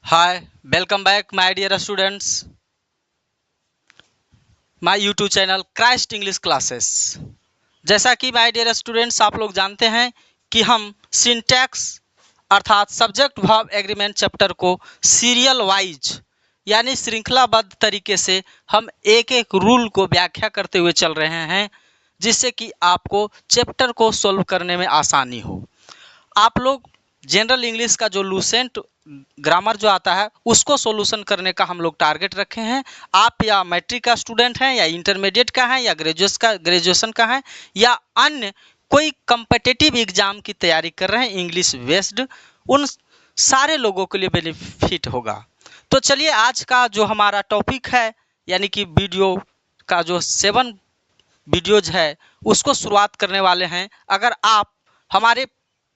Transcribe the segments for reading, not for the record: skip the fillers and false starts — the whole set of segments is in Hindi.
Hi, welcome back my dear students, my YouTube channel Christ English classes. जैसा कि माय डियर स्टूडेंट्स आप लोग जानते हैं कि हम सिंटैक्स अर्थात सब्जेक्ट वर्ब एग्रीमेंट चैप्टर को सीरियल वाइज यानी श्रृंखलाबद्ध तरीके से हम एक एक रूल को व्याख्या करते हुए चल रहे हैं, जिससे कि आपको चैप्टर को सॉल्व करने में आसानी हो। आप लोग जनरल इंग्लिश का जो लूसेंट ग्रामर जो आता है उसको सॉल्यूशन करने का हम लोग टारगेट रखे हैं। आप या मैट्रिक का स्टूडेंट हैं या इंटरमीडिएट का है या ग्रेजुएशन का है या अन्य कोई कम्पिटिटिव एग्जाम की तैयारी कर रहे हैं इंग्लिश बेस्ड, उन सारे लोगों के लिए बेनिफिट होगा। तो चलिए आज का जो हमारा टॉपिक है यानी कि वीडियो का जो 7 वीडियोज है उसको शुरुआत करने वाले हैं। अगर आप हमारे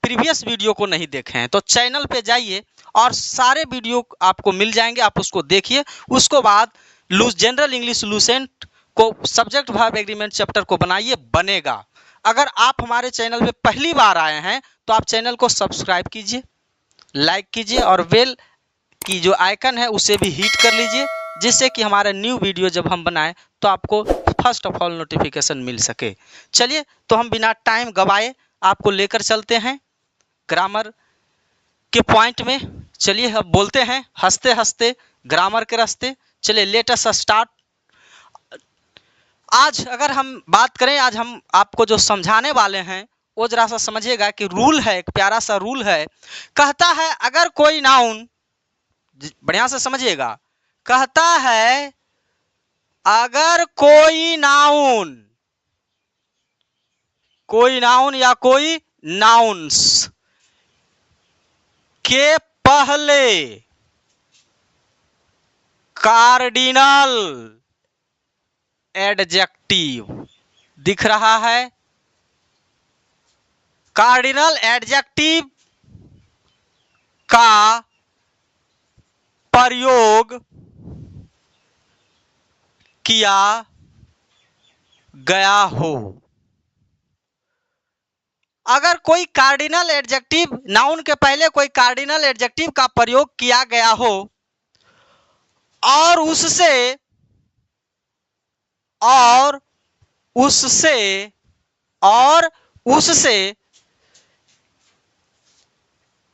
प्रीवियस वीडियो को नहीं देखे हैं तो चैनल पे जाइए और सारे वीडियो आपको मिल जाएंगे, आप उसको देखिए। उसको बाद जनरल इंग्लिश लूसेंट को सब्जेक्ट वर्ब एग्रीमेंट चैप्टर को बनाइए, बनेगा। अगर आप हमारे चैनल पे पहली बार आए हैं तो आप चैनल को सब्सक्राइब कीजिए, लाइक कीजिए और बेल की जो आइकन है उसे भी हिट कर लीजिए, जिससे कि हमारा न्यू वीडियो जब हम बनाएं तो आपको फर्स्ट ऑफ ऑल नोटिफिकेशन मिल सके। चलिए तो हम बिना टाइम गवाए आपको लेकर चलते हैं ग्रामर के पॉइंट में। चलिए अब बोलते हैं हंसते हंसते ग्रामर के रास्ते। चलिए लेट अस स्टार्ट। आज अगर हम बात करें, आज हम आपको जो समझाने वाले हैं वो जरा सा समझिएगा कि रूल है, एक प्यारा सा रूल है। कहता है अगर कोई नाउन, बढ़िया से समझिएगा, कहता है अगर कोई नाउन या कोई नाउन्स के पहले कार्डिनल एडजेक्टिव दिख रहा है, कार्डिनल एडजेक्टिव का प्रयोग किया गया हो। अगर कोई कार्डिनल एडजेक्टिव, नाउन के पहले कोई कार्डिनल एडजेक्टिव का प्रयोग किया गया हो और उससे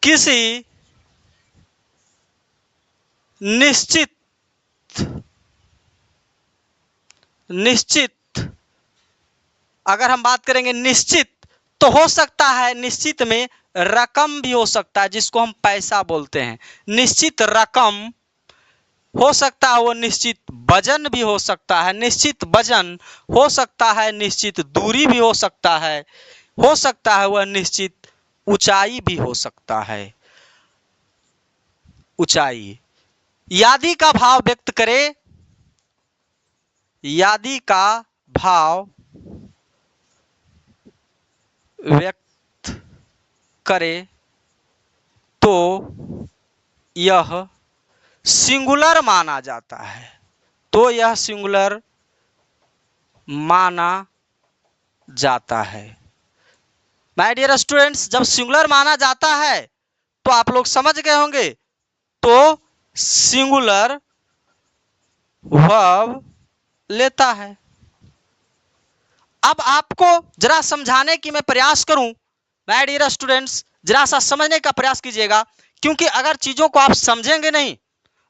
किसी निश्चित अगर हम बात करेंगे निश्चित, तो हो सकता है निश्चित में रकम भी हो सकता है, जिसको हम पैसा बोलते हैं। निश्चित रकम हो सकता है, वो निश्चित वजन भी हो सकता है, निश्चित वजन हो सकता है, निश्चित दूरी भी हो सकता है वह निश्चित ऊंचाई भी हो सकता है। ऊंचाई यदि का भाव व्यक्त करे, यदि का भाव व्यक्त करे तो यह सिंगुलर माना जाता है, तो यह सिंगुलर माना जाता है। माय डियर स्टूडेंट्स, जब सिंगुलर माना जाता है तो आप लोग समझ गए होंगे, तो सिंगुलर वर्ब लेता है। अब आपको जरा समझाने की मैं प्रयास करूं, माय डियर स्टूडेंट्स जरा सा समझने का प्रयास कीजिएगा, क्योंकि अगर चीजों को आप समझेंगे नहीं,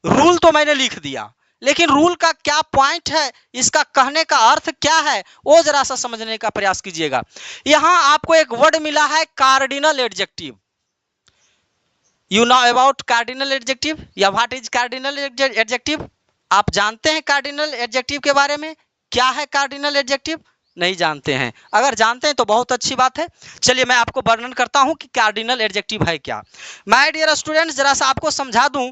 रूल तो मैंने लिख दिया, लेकिन रूल का क्या पॉइंट है, इसका कहने का अर्थ क्या है, वो जरा सा समझने का प्रयास कीजिएगा। यहां आपको एक वर्ड मिला है cardinal adjective. You know about cardinal adjective या व्हाट इज कार्डिनल एडजेक्टिव? आप जानते हैं कार्डिनल एडजेक्टिव के बारे में? क्या है कार्डिनल एडजेक्टिव? नहीं जानते हैं। अगर जानते हैं तो बहुत अच्छी बात है। चलिए मैं आपको वर्णन करता हूं कि कार्डिनल एडजेक्टिव है क्या। माय डियर स्टूडेंट्स जरा सा आपको समझा दूं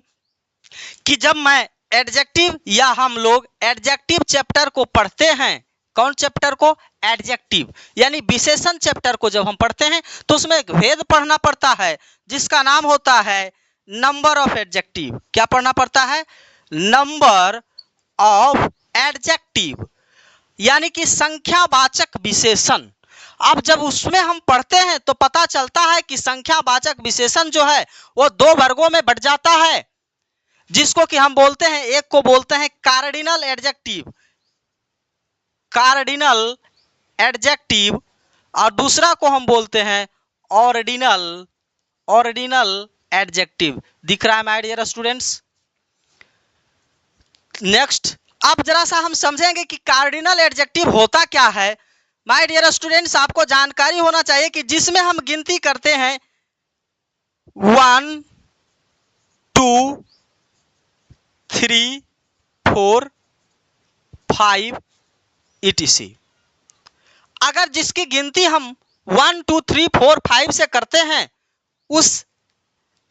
कि जब मैं एडजेक्टिव या हम लोग एडजेक्टिव चैप्टर को पढ़ते हैं, कौन चैप्टर को? एडजेक्टिव यानी विशेषण चैप्टर को जब हम पढ़ते हैं तो उसमें एक भेद पढ़ना पड़ता है जिसका नाम होता है नंबर ऑफ एडजेक्टिव। क्या पढ़ना पड़ता है? नंबर ऑफ एडजेक्टिव यानी कि संख्यावाचक विशेषण। अब जब उसमें हम पढ़ते हैं तो पता चलता है कि संख्यावाचक विशेषण जो है वो 2 वर्गों में बट जाता है। जिसको कि हम बोलते हैं, एक को बोलते हैं कार्डिनल एडजेक्टिव, कार्डिनल एडजेक्टिव, और दूसरा को हम बोलते हैं ऑर्डिनल, ऑर्डिनल एडजेक्टिव। दिख रहा है माय डियर स्टूडेंट्स? नेक्स्ट, अब जरा सा हम समझेंगे कि कार्डिनल एडजेक्टिव होता क्या है। माय डियर स्टूडेंट्स, आपको जानकारी होना चाहिए कि जिसमें हम गिनती करते हैं 1 2 3 4 5 etc। अगर जिसकी गिनती हम 1 2 3 4 5 से करते हैं, उस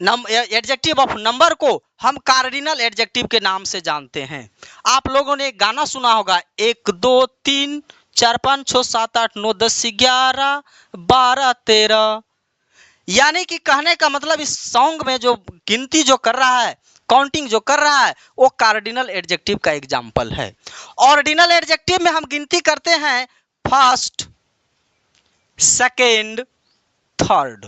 एडजेक्टिव ऑफ नंबर को हम कार्डिनल एडजेक्टिव के नाम से जानते हैं। आप लोगों ने एक गाना सुना होगा, 1 2 3 4 5 6 7 8 9 10 11 12 13। यानी कि कहने का मतलब इस सॉन्ग में जो गिनती जो कर रहा है, काउंटिंग जो कर रहा है, वो कार्डिनल एडजेक्टिव का एग्जाम्पल है। ऑर्डिनल एडजेक्टिव में हम गिनती करते हैं first, second, third,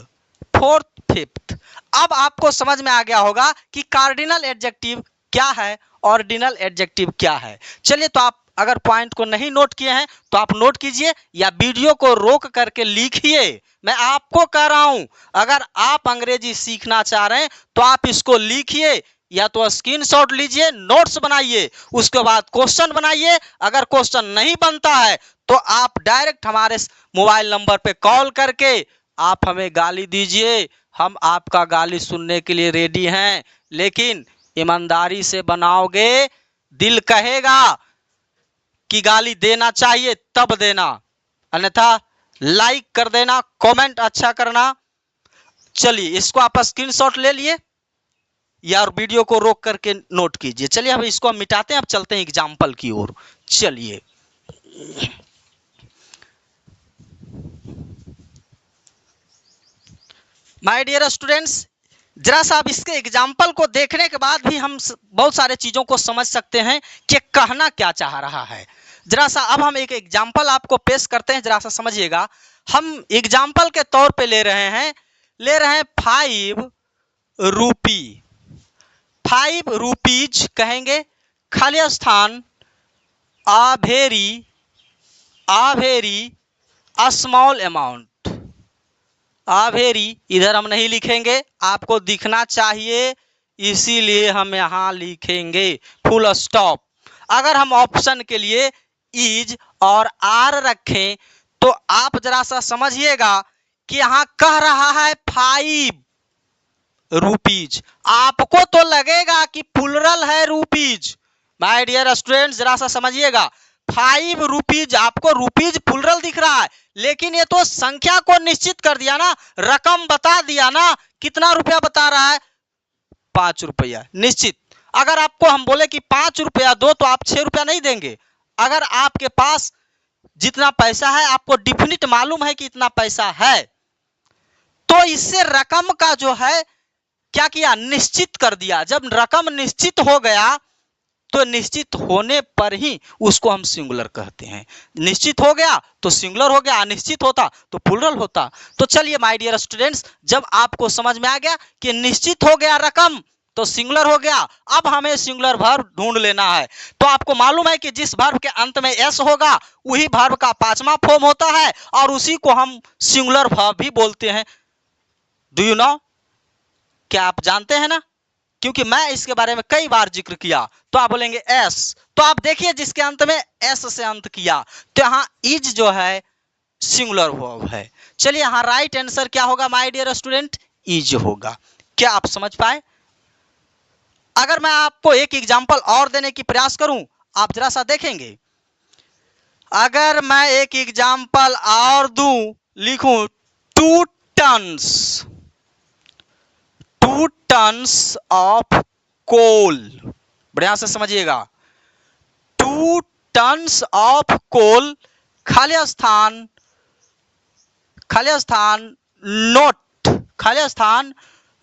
fourth, fifth. अब आपको समझ में आ गया होगा कि कार्डिनल एडजेक्टिव क्या है, ऑर्डिनल एडजेक्टिव क्या है। चलिए, तो आप अगर पॉइंट को नहीं नोट किए हैं तो आप नोट कीजिए या वीडियो को रोक करके लिखिए। मैं आपको कह रहा हूं, अगर आप अंग्रेजी सीखना चाह रहे हैं तो आप इसको लिखिए, या तो स्क्रीनशॉट लीजिए, नोट्स बनाइए, उसके बाद क्वेश्चन बनाइए। अगर क्वेश्चन नहीं बनता है तो आप डायरेक्ट हमारे मोबाइल नंबर पे कॉल करके आप हमें गाली दीजिए, हम आपका गाली सुनने के लिए रेडी हैं। लेकिन ईमानदारी से बनाओगे, दिल कहेगा कि गाली देना चाहिए तब देना, अन्यथा लाइक कर देना, कमेंट अच्छा करना। चलिए, इसको आप स्क्रीनशॉट ले लिए या वीडियो को रोक करके नोट कीजिए। चलिए, अब इसको हम मिटाते हैं, अब चलते हैं एग्जाम्पल की ओर। चलिए, माय डियर स्टूडेंट्स, जरा सा अब इसके एग्जाम्पल को देखने के बाद भी हम बहुत सारे चीजों को समझ सकते हैं कि कहना क्या चाह रहा है। जरा सा अब हम एक एग्जाम्पल आपको पेश करते हैं, जरा सा समझिएगा। हम एग्जाम्पल के तौर पे ले रहे हैं 5 रूपी। 5 रुपीज कहेंगे, खाली स्थान आ वेरी स्मॉल अमाउंट। आ वेरी इधर हम नहीं लिखेंगे, आपको दिखना चाहिए, इसीलिए हम यहां लिखेंगे फुल स्टॉप। अगर हम ऑप्शन के लिए इज और आर रखें तो आप जरा सा समझिएगा कि यहां कह रहा है 5 रुपीज। आपको तो लगेगा कि प्लुरल है रुपीज। माय डियर स्टूडेंट्स, जरा सा समझिएगा, 5 रुपीज, आपको रुपीज प्लुरल दिख रहा है, लेकिन ये तो संख्या को निश्चित कर दिया ना, रकम बता दिया ना। कितना रुपया बता रहा है? 5 रुपया निश्चित। अगर आपको हम बोले कि 5 रुपया दो तो आप 6 रुपया नहीं देंगे। अगर आपके पास जितना पैसा है, आपको डिफिनिट मालूम है कि इतना पैसा है, तो इससे रकम का जो है क्या किया, निश्चित कर दिया। जब रकम निश्चित हो गया तो निश्चित होने पर ही उसको हम सिंगुलर कहते हैं। निश्चित हो गया तो सिंगुलर हो गया, अनिश्चित होता तो प्लुरल होता। तो चलिए माय डियर स्टूडेंट्स, जब आपको समझ में आ गया कि निश्चित हो गया रकम तो सिंगुलर हो गया, अब हमें सिंगुलर वर्ब ढूंढ लेना है। तो आपको मालूम है कि जिस वर्ब के अंत में एस होगा वही वर्ब का 5वां फॉर्म होता है और उसी को हम सिंगुलर वर्ब भी बोलते हैं। Do you know? क्या आप जानते हैं ना? क्योंकि मैं इसके बारे में कई बार जिक्र किया। तो आप बोलेंगे एस, तो आप देखिए जिसके अंत में एस से अंत किया तो यहां इज जो है सिंगुलर वर्ब है। चलिए, यहां राइट आंसर क्या होगा माय डियर स्टूडेंट? इज होगा। क्या आप समझ पाए? अगर मैं आपको एक एग्जांपल और देने की प्रयास करूं, आप जरा सा देखेंगे। अगर मैं एक एग्जांपल और दूं, लिखूं 2 टन्स ऑफ कोल। बढ़िया से समझिएगा, 2 टन्स ऑफ कोल, खाली स्थान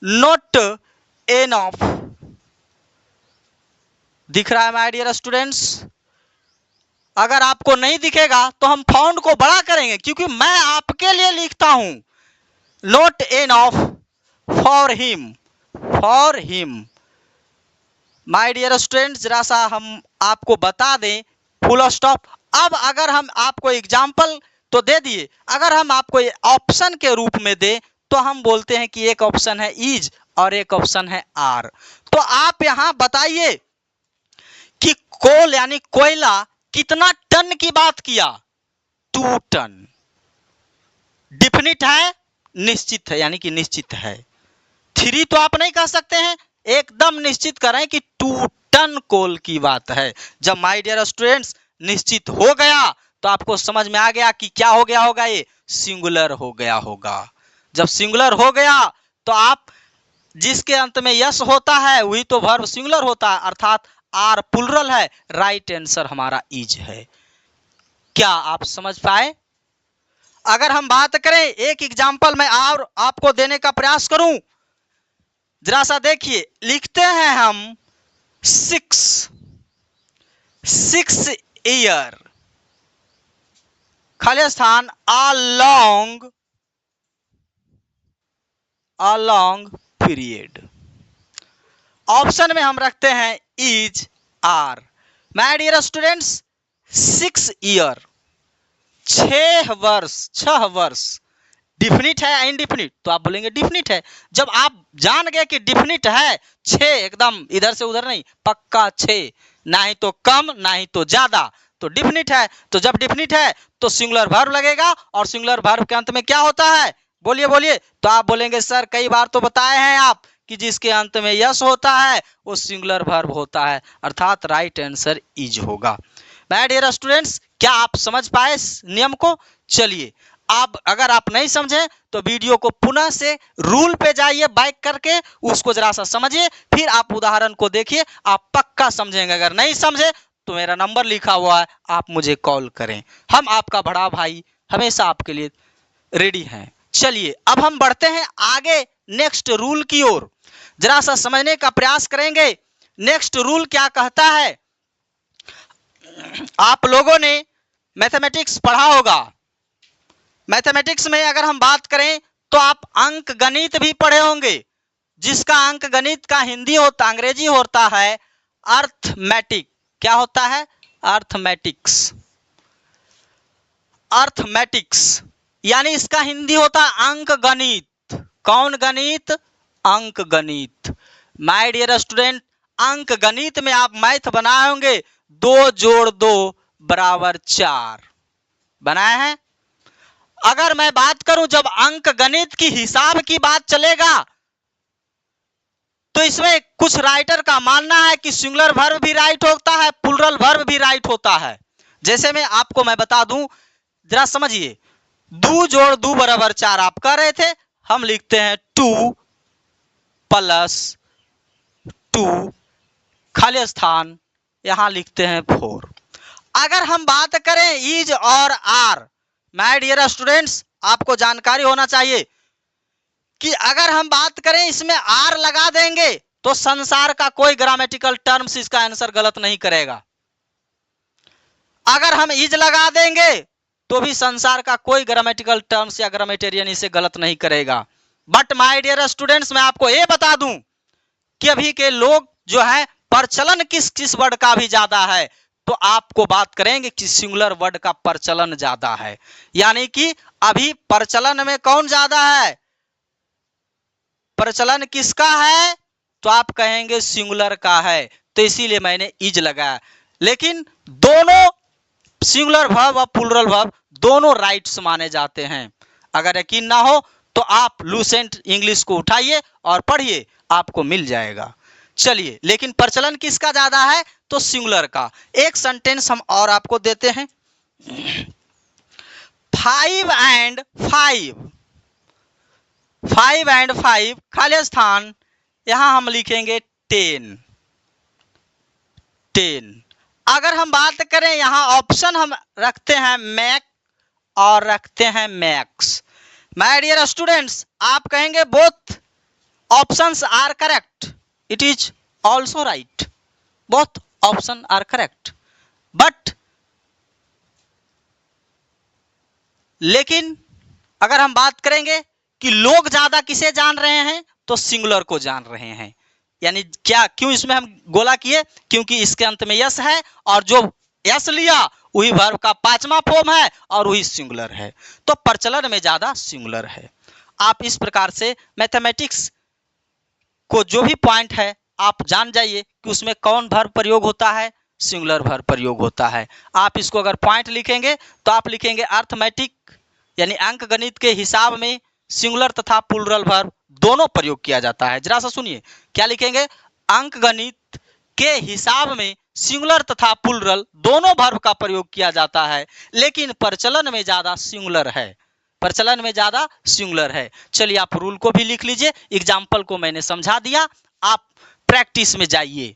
नोट एनफ। दिख रहा है माय डियर स्टूडेंट्स? अगर आपको नहीं दिखेगा तो हम फाउंड को बड़ा करेंगे, क्योंकि मैं आपके लिए लिखता हूं not enough for him. My dear student, जरा सा हम आपको बता दें फुल स्टॉप। अब अगर हम आपको एग्जाम्पल तो दे दिए, अगर हम आपको ऑप्शन के रूप में दे तो हम बोलते हैं कि एक ऑप्शन है इज और एक ऑप्शन है आर। तो आप यहां बताइए कि कोल यानी कोयला कितना टन की बात किया? 2 टन। डिफिनिट है, निश्चित है, यानी कि निश्चित है। 3 तो आप नहीं कह सकते हैं, एकदम निश्चित करें कि 2 टन कोल की बात है। जब माय डियर स्टूडेंट्स निश्चित हो गया तो आपको समझ में आ गया कि क्या हो गया होगा, ये सिंगुलर हो गया होगा। जब सिंगुलर हो गया तो आप जिसके अंत में यस होता है वही तो वर्ब सिंगुलर होता है, अर्थात आर प्लुरल है। राइट आंसर हमारा इज है। क्या आप समझ पाए? अगर हम बात करें, एक एग्जाम्पल मैं और आपको देने का प्रयास करूं, जरा सा देखिए, लिखते हैं हम 6 ईयर, खाली स्थान अ लॉन्ग पीरियड। ऑप्शन में हम रखते हैं is are. My dear students, 6 year, 6 वर्ष डिफिनिट है या इनडिफिनिट? तो आप बोलेंगे डिफिनिट है। जब आप जान गए कि डिफिनिट है, 6 एकदम इधर से उधर नहीं, पक्का 6, ना ही तो कम ना ही तो ज्यादा, तो डिफिनिट है। तो जब डिफिनिट है तो सिंगुलर वर्ब लगेगा, और सिंगुलर वर्ब के अंत में क्या होता है? बोलिए बोलिए। तो आप बोलेंगे सर कई बार तो बताए हैं आप कि जिसके अंत में यस होता है वो सिंगुलर वर्ब होता है, अर्थात राइट आंसर इज होगा। माय डियर स्टूडेंट्स, क्या आप समझ पाए इस नियम को? चलिए, आप अगर आप नहीं समझे तो वीडियो को पुनः से रूल पे जाइए, बैक करके उसको जरा सा समझिए, फिर आप उदाहरण को देखिए, आप पक्का समझेंगे। अगर नहीं समझे तो मेरा नंबर लिखा हुआ है, आप मुझे कॉल करें। हम आपका बड़ा भाई हमेशा आपके लिए रेडी हैं। चलिए अब हम बढ़ते हैं आगे नेक्स्ट रूल की ओर, जरा सा समझने का प्रयास करेंगे। नेक्स्ट रूल क्या कहता है? आप लोगों ने मैथमेटिक्स पढ़ा होगा। मैथमेटिक्स में अगर हम बात करें तो आप अंक गणित भी पढ़े होंगे, जिसका अंक गणित का हिंदी होता, अंग्रेजी होता है अर्थमेटिक। क्या होता है? अर्थमेटिक्स। अर्थमेटिक्स यानी इसका हिंदी होता अंक गणित। कौन गणित? अंक गणित। माय डियर स्टूडेंट, अंक गणित में आप मैथ बनाए होंगे, 2 जोड़ 2 बराबर 4 बनाए हैं। अगर मैं बात करूं जब अंक गणित की हिसाब की बात चलेगा तो इसमें कुछ राइटर का मानना है कि सिंगुलर वर्ब भी राइट होता है, प्लुरल वर्ब भी राइट होता है। जैसे मैं बता दूं, जरा समझिए, 2 जोड़ 2 बराबर 4 आप कह रहे थे, हम लिखते हैं 2 प्लस 2 खाली स्थान यहां लिखते हैं 4। अगर हम बात करें इज और आर, माय डियर स्टूडेंट्स आपको जानकारी होना चाहिए कि अगर हम बात करें इसमें आर लगा देंगे तो संसार का कोई ग्रामेटिकल टर्म्स इसका आंसर गलत नहीं करेगा। अगर हम इज लगा देंगे तो भी संसार का कोई ग्रामेटिकल टर्म्स या ग्रामेटेरियन इसे गलत नहीं करेगा। बट माय डियर स्टूडेंट्स, मैं आपको यह बता दूं कि अभी के लोग जो है प्रचलन किस वर्ड का भी ज्यादा है, तो आपको बात करेंगे कि सिंगुलर वर्ड का प्रचलन ज्यादा है। यानी कि अभी प्रचलन में कौन ज्यादा है? प्रचलन किसका है? तो आप कहेंगे सिंगुलर का है, तो इसीलिए मैंने इज लगाया। लेकिन दोनों सिंगुलर वर्ब और प्लुरल वर्ब दोनों राइट्स माने जाते हैं। अगर यकीन ना हो तो आप लूसेंट इंग्लिश को उठाइए और पढ़िए, आपको मिल जाएगा। चलिए, लेकिन प्रचलन किसका ज्यादा है? तो सिंगुलर का। एक सेंटेंस हम और आपको देते हैं, 5 and 5 खाली स्थान यहां हम लिखेंगे 10। अगर हम बात करें यहां ऑप्शन हम रखते हैं मैक और रखते हैं मैक्स। माय डियर स्टूडेंट्स, आप कहेंगे both options are correct, it is also right, both option are correct. But लेकिन अगर हम बात करेंगे कि लोग ज्यादा किसे जान रहे हैं, तो सिंगुलर को जान रहे हैं। यानी क्या, क्यों इसमें हम गोला किए, क्योंकि इसके अंत में यस है और जो यस लिया वही वर्ब का पांचवा फॉर्म है और वही सिंगुलर है, तो प्रचलन में ज्यादा सिंगुलर है। आप इस प्रकार से मैथमेटिक्स को जो भी पॉइंट है आप जान जाइए कि उसमें कौन वर्ब प्रयोग होता है, सिंगुलर वर्ब प्रयोग होता है। आप इसको अगर पॉइंट लिखेंगे तो आप लिखेंगे अर्थमेटिक यानी अंक गणित के हिसाब में सिंगुलर तथा प्लूरल वर्ब दोनों प्रयोग किया जाता है। जरा सा सुनिए, क्या लिखेंगे, अंक गणित के हिसाब में सिंगुलर तथा प्लूरल दोनों वर्ब का प्रयोग किया जाता है, लेकिन प्रचलन में ज्यादा सिंगुलर है, प्रचलन में ज्यादा सिंगुलर है। चलिए आप रूल को भी लिख लीजिए, एग्जाम्पल को मैंने समझा दिया, आप प्रैक्टिस में जाइए।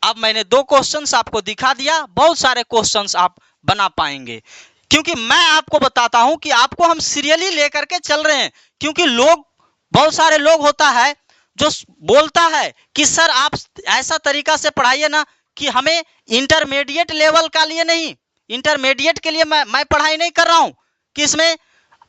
अब मैंने 2 क्वेश्चंस आपको दिखा दिया, बहुत सारे क्वेश्चंस आप बना पाएंगे, क्योंकि मैं आपको बताता हूं कि आपको हम सीरियली लेकर के चल रहे हैं। क्योंकि लोग, बहुत सारे लोग होता है जो बोलता है कि सर आप ऐसा तरीका से पढ़ाइए ना कि हमें इंटरमीडिएट लेवल का लिए नहीं, इंटरमीडिएट के लिए मैं पढ़ाई नहीं कर रहा हूं कि इसमें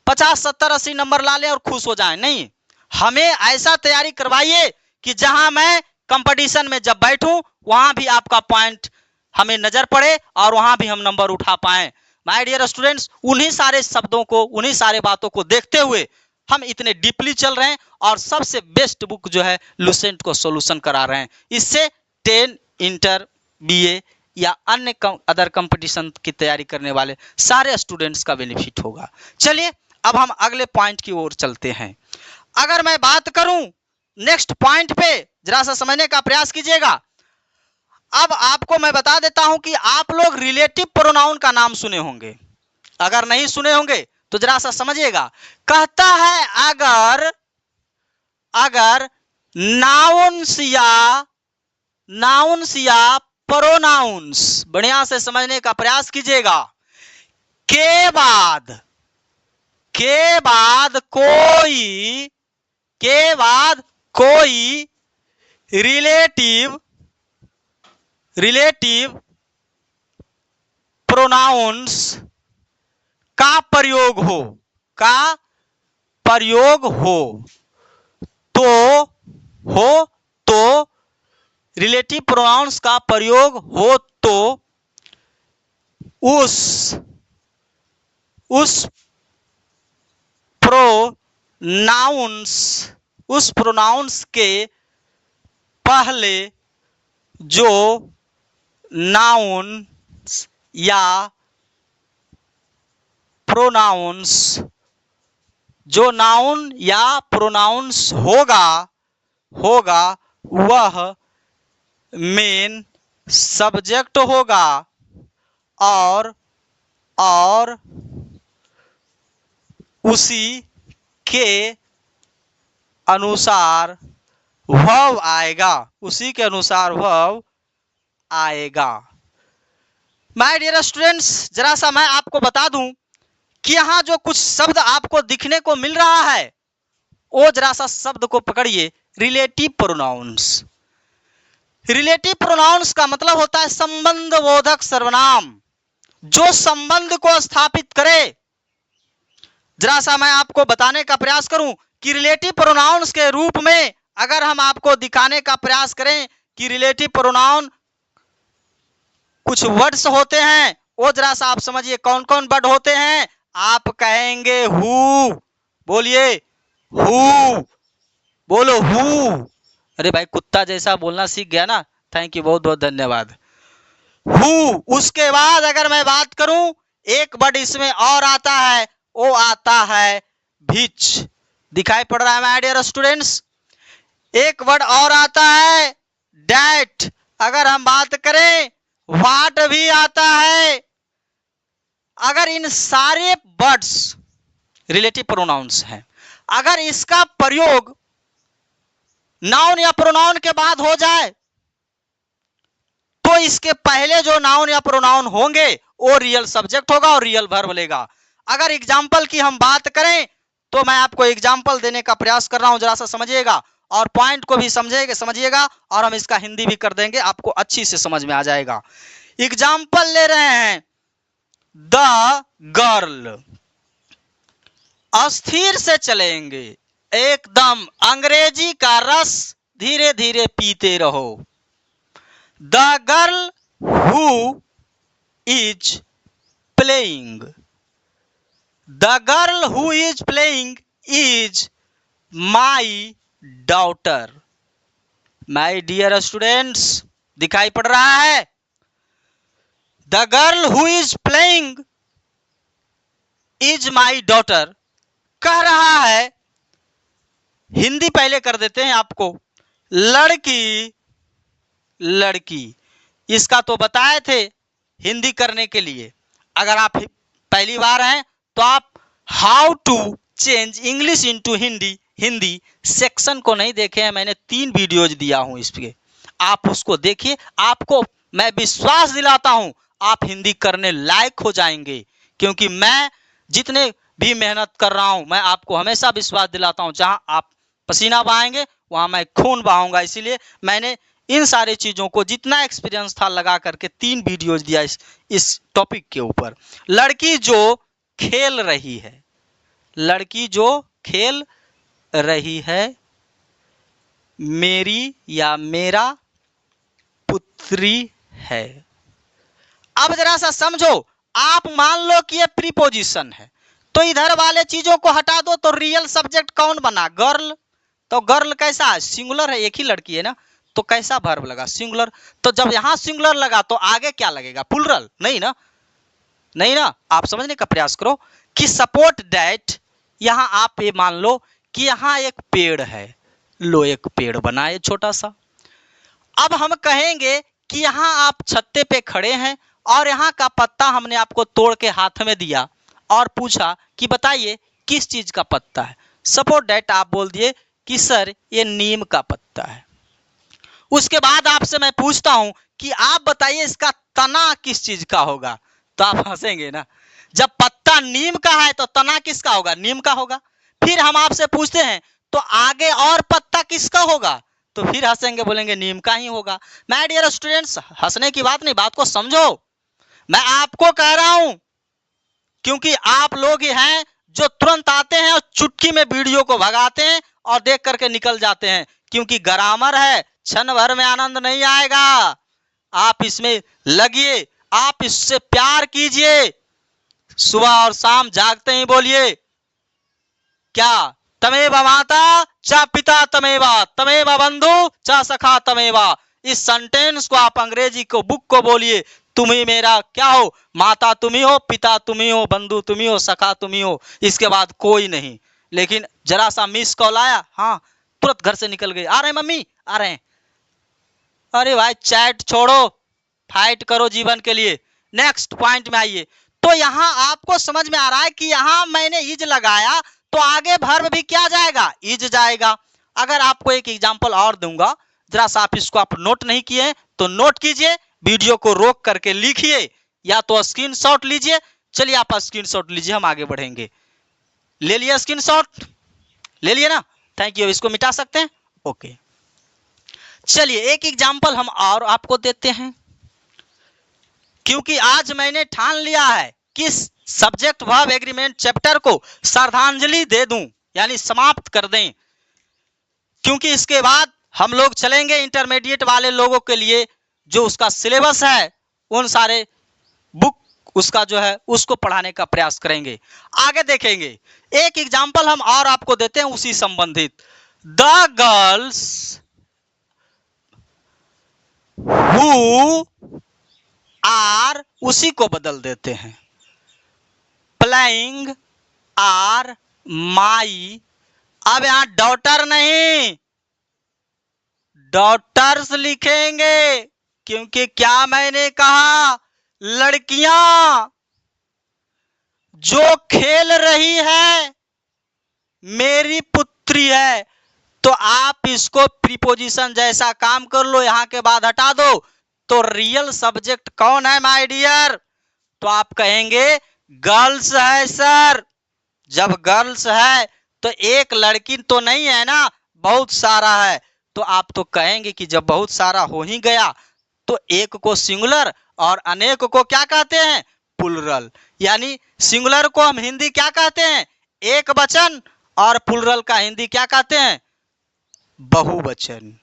50, 70, 80 नंबर ला लें और खुश हो जाएं, नहीं, हमें ऐसा तैयारी करवाइए कि जहां मैं कंपटीशन में जब बैठूं वहां भी आपका पॉइंट हमें नजर पड़े और वहां भी हम नंबर उठा पाएं। माय डियर स्टूडेंट्स, उन्हीं सारे शब्दों को, उन्हीं सारे बातों को देखते हुए हम इतने डीपली चल रहे हैं और सबसे बेस्ट बुक जो है लुसेंट को सॉल्यूशन करा रहे हैं। इससे 10 इंटर बीए या अन्य अदर कंपटीशन की तैयारी करने वाले सारे स्टूडेंट्स का बेनिफिट होगा। चलिए अब हम अगले पॉइंट की ओर चलते हैं। अगर मैं बात करूं नेक्स्ट पॉइंट पे, जरा सा समझने का प्रयास कीजिएगा। अब आपको मैं बता देता हूं कि आप लोग रिलेटिव प्रोनाउन का नाम सुने होंगे, अगर नहीं सुने होंगे तो जरा सा समझिएगा। कहता है अगर नाउन्स या प्रोनाउंस, बढ़िया से समझने का प्रयास कीजिएगा, के बाद कोई रिलेटिव प्रोनाउंस का प्रयोग हो तो रिलेटिव प्रोनाउंस का प्रयोग हो तो उस प्रोनाउंस के पहले जो नाउन या प्रोनाउंस होगा वह मेन सब्जेक्ट होगा और उसी के अनुसार वर्ब आएगा। माय डियर स्टूडेंट्स, जरा सा मैं आपको बता दूं कि यहां जो कुछ शब्द आपको दिखने को मिल रहा है वो जरा सा शब्द को पकड़िए, रिलेटिव प्रोनाउंस। रिलेटिव प्रोनाउंस का मतलब होता है संबंध बोधक सर्वनाम, जो संबंध को स्थापित करे। जरा सा मैं आपको बताने का प्रयास करूं कि रिलेटिव प्रोनाउंस के रूप में अगर हम आपको दिखाने का प्रयास करें कि रिलेटिव प्रोनाउन कुछ वर्ड्स होते हैं, वो जरा सा आप समझिए कौन कौन वर्ड होते हैं। आप कहेंगे हु, बोलिए हु, बोलो हु। अरे भाई कुत्ता जैसा बोलना सीख गया ना, थैंक यू, बहुत बहुत धन्यवाद। हु, उसके बाद अगर मैं बात करूं एक वर्ड इसमें और आता है, वो आता है विच, दिखाई पड़ रहा है माय डियर स्टूडेंट्स। एक वर्ड और आता है डैट, अगर हम बात करें व्हाट भी आता है। अगर इन सारे वर्ड्स रिलेटिव प्रोनाउंस हैं, अगर इसका प्रयोग नाउन या प्रोनाउन के बाद हो जाए तो इसके पहले जो नाउन या प्रोनाउन होंगे वो रियल सब्जेक्ट होगा और रियल वर्ब लेगा। अगर एग्जाम्पल की हम बात करें तो मैं आपको एग्जाम्पल देने का प्रयास कर रहा हूं, जरा सा समझिएगा और पॉइंट को भी समझिएगा और हम इसका हिंदी भी कर देंगे, आपको अच्छी से समझ में आ जाएगा। एग्जाम्पल ले रहे हैं, द गर्ल, अस्थिर से चलेंगे, एकदम अंग्रेजी का रस धीरे धीरे पीते रहो। The girl who is playing, the girl who is playing is my daughter. My dear students, दिखाई पड़ रहा है? The girl who is playing is my daughter कह रहा है, हिंदी पहले कर देते हैं आपको, लड़की लड़की। इसका तो बताए थे हिंदी करने के लिए। अगर आप पहली बार हैं तो आप how to change English into Hindi, Hindi section को नहीं देखे हैं, मैंने 3 वीडियोज दिया हूं इस पे, आप उसको देखिए। आपको मैं विश्वास दिलाता हूं आप हिंदी करने लायक हो जाएंगे, क्योंकि मैं जितने भी मेहनत कर रहा हूं, मैं आपको हमेशा विश्वास दिलाता हूं, जहां आप पसीना बहाएंगे वहां मैं खून बहाऊंगा। इसीलिए मैंने इन सारी चीजों को जितना एक्सपीरियंस था लगा करके 3 वीडियोज दिया इस टॉपिक के ऊपर। लड़की जो खेल रही है, लड़की जो खेल रही है, मेरी या मेरा पुत्री है। अब जरा सा समझो, आप मान लो कि ये प्रीपोजिशन है, तो इधर वाले चीजों को हटा दो तो रियल सब्जेक्ट कौन बना? गर्ल। तो गर्ल कैसा है? सिंगुलर है, एक ही लड़की है ना, तो कैसा वर्ब लगा? सिंगुलर। तो जब यहां सिंगुलर लगा तो आगे क्या लगेगा? प्लूरल। नहीं ना, नहीं ना। आप समझने का प्रयास करो कि सपोर्ट दैट, यहां आप ये मान लो कि यहां एक पेड़ है, लो एक पेड़ बना है छोटा सा। अब हम कहेंगे कि यहां आप छत्ते पे खड़े हैं और यहां का पत्ता हमने आपको तोड़ के हाथ में दिया और पूछा कि बताइए किस चीज का पत्ता है। सपोर्ट दैट आप बोल दिए कि सर ये नीम का पत्ता है। उसके बाद आपसे मैं पूछता हूं कि आप बताइए इसका तना किस चीज का होगा, तो आप हंसेंगे ना। जब पत्ता नीम का है तो तना किसका होगा? नीम का होगा। फिर हम आपसे पूछते हैं तो आगे और पत्ता किसका होगा, तो फिर हंसेंगे, बोलेंगे नीम का ही होगा। माय डियर स्टूडेंट्स, हंसने की बात नहीं, बात को समझो। मैं आपको कह रहा हूं क्योंकि आप लोग ही हैं जो तुरंत आते हैं और चुटकी में वीडियो को भगाते हैं और देख करके निकल जाते हैं, क्योंकि ग्रामर है, क्षण भर में आनंद नहीं आएगा। आप इसमें लगिए, आप इससे प्यार कीजिए, सुबह और शाम जागते ही बोलिए क्या? तमेव माता च पिता तमेवा, तमेव बंधु च सखा तमेवा। इस सेंटेंस को आप अंग्रेजी को बुक को बोलिए, तुम ही मेरा क्या हो? माता तुम ही हो, पिता तुम ही हो, बंधु तुम ही हो, सखा तुम ही हो, इसके बाद कोई नहीं। लेकिन जरा सा मिस कॉल आया, हाँ तुरंत घर से निकल गए, आ रहे हैं मम्मी, आ रहे हैं। अरे भाई चैट छोड़ो, फाइट करो जीवन के लिए। नेक्स्ट पॉइंट में आइए। तो यहां आपको समझ में आ रहा है कि यहां मैंने इज लगाया तो आगे वर्ब भी क्या जाएगा? इज जाएगा। अगर आपको एक एग्जांपल और दूंगा, जरा सा आप इसको आप नोट नहीं किए तो नोट कीजिए, वीडियो को रोक करके लिखिए या तो स्क्रीनशॉट लीजिए। चलिए आप स्क्रीनशॉट लीजिए, हम आगे बढ़ेंगे। ले लिया स्क्रीनशॉट? ले लिया ना, थैंक यू। इसको मिटा सकते हैं? ओके। चलिए एक एग्जांपल हम और आपको देते हैं, क्योंकि आज मैंने ठान लिया है कि सब्जेक्ट वर्ब एग्रीमेंट चैप्टर को श्रद्धांजलि दे दूं, यानी समाप्त कर दें, क्योंकि इसके बाद हम लोग चलेंगे इंटरमीडिएट वाले लोगों के लिए, जो उसका सिलेबस है उन सारे बुक उसका जो है उसको पढ़ाने का प्रयास करेंगे, आगे देखेंगे। एक एग्जांपल हम और आपको देते हैं उसी संबंधित। द गर्ल्स हु आर, उसी को बदल देते हैं, प्लेइंग आर माई। अब यहां डॉटर नहीं, डॉटर्स लिखेंगे, क्योंकि क्या मैंने कहा? लड़कियां जो खेल रही है मेरी पुत्री है। तो आप इसको प्रीपोजिशन जैसा काम कर लो, यहां के बाद हटा दो, तो रियल सब्जेक्ट कौन है माय डियर? तो आप कहेंगे गर्ल्स है सर। जब गर्ल्स है तो एक लड़की तो नहीं है ना, बहुत सारा है। तो आप तो कहेंगे कि जब बहुत सारा हो ही गया तो एक को सिंगुलर और अनेक को क्या कहते हैं? प्लुरल। यानी सिंगुलर को हम हिंदी क्या कहते हैं? एक वचन, और प्लुरल का हिंदी क्या कहते हैं? बहुवचन।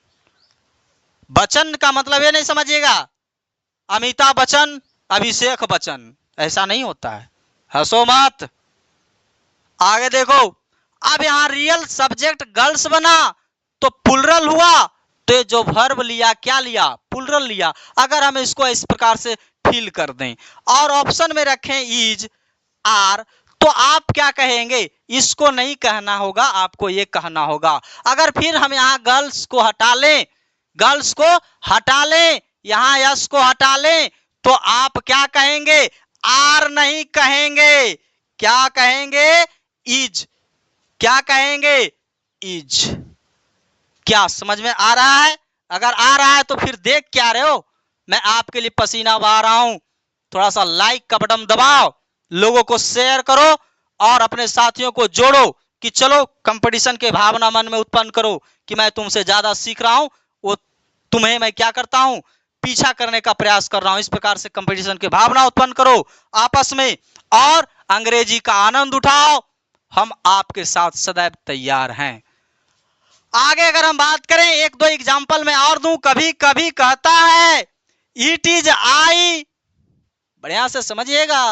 बच्चन का मतलब ये नहीं समझिएगा अमिताभ बच्चन, अभिषेक बच्चन, ऐसा नहीं होता है, हंसो मत। आगे देखो, अब यहाँ रियल सब्जेक्ट गर्ल्स बना तो प्लुरल हुआ, तो जो वर्ब लिया क्या लिया, प्लुरल लिया। अगर हम इसको इस प्रकार से फिल कर दें और ऑप्शन में रखें इज, आर, तो आप क्या कहेंगे, इसको नहीं कहना होगा, आपको ये कहना होगा। अगर फिर हम यहाँ गर्ल्स को हटा लें, गर्ल्स को हटा लें, यहाँ यस को हटा लें, तो आप क्या कहेंगे, आर नहीं कहेंगे, क्या कहेंगे, इज। क्या कहेंगे, इज। क्या समझ में आ रहा है? अगर आ रहा है तो फिर देख क्या रहे हो, मैं आपके लिए पसीना बहा रहा हूं। थोड़ा सा लाइक का बटन दबाओ, लोगों को शेयर करो और अपने साथियों को जोड़ो कि चलो कंपटीशन के भावना मन में उत्पन्न करो कि मैं तुमसे ज्यादा सीख रहा हूं, वो तुम्हें मैं क्या करता हूं, पीछा करने का प्रयास कर रहा हूं। इस प्रकार से कंपटीशन की भावना उत्पन्न करो आपस में और अंग्रेजी का आनंद उठाओ। हम आपके साथ सदैव तैयार हैं। आगे अगर हम बात करें, एक दो एग्जाम्पल में और दूं, कभी कभी कहता है इट इज आई, बढ़िया से समझिएगा,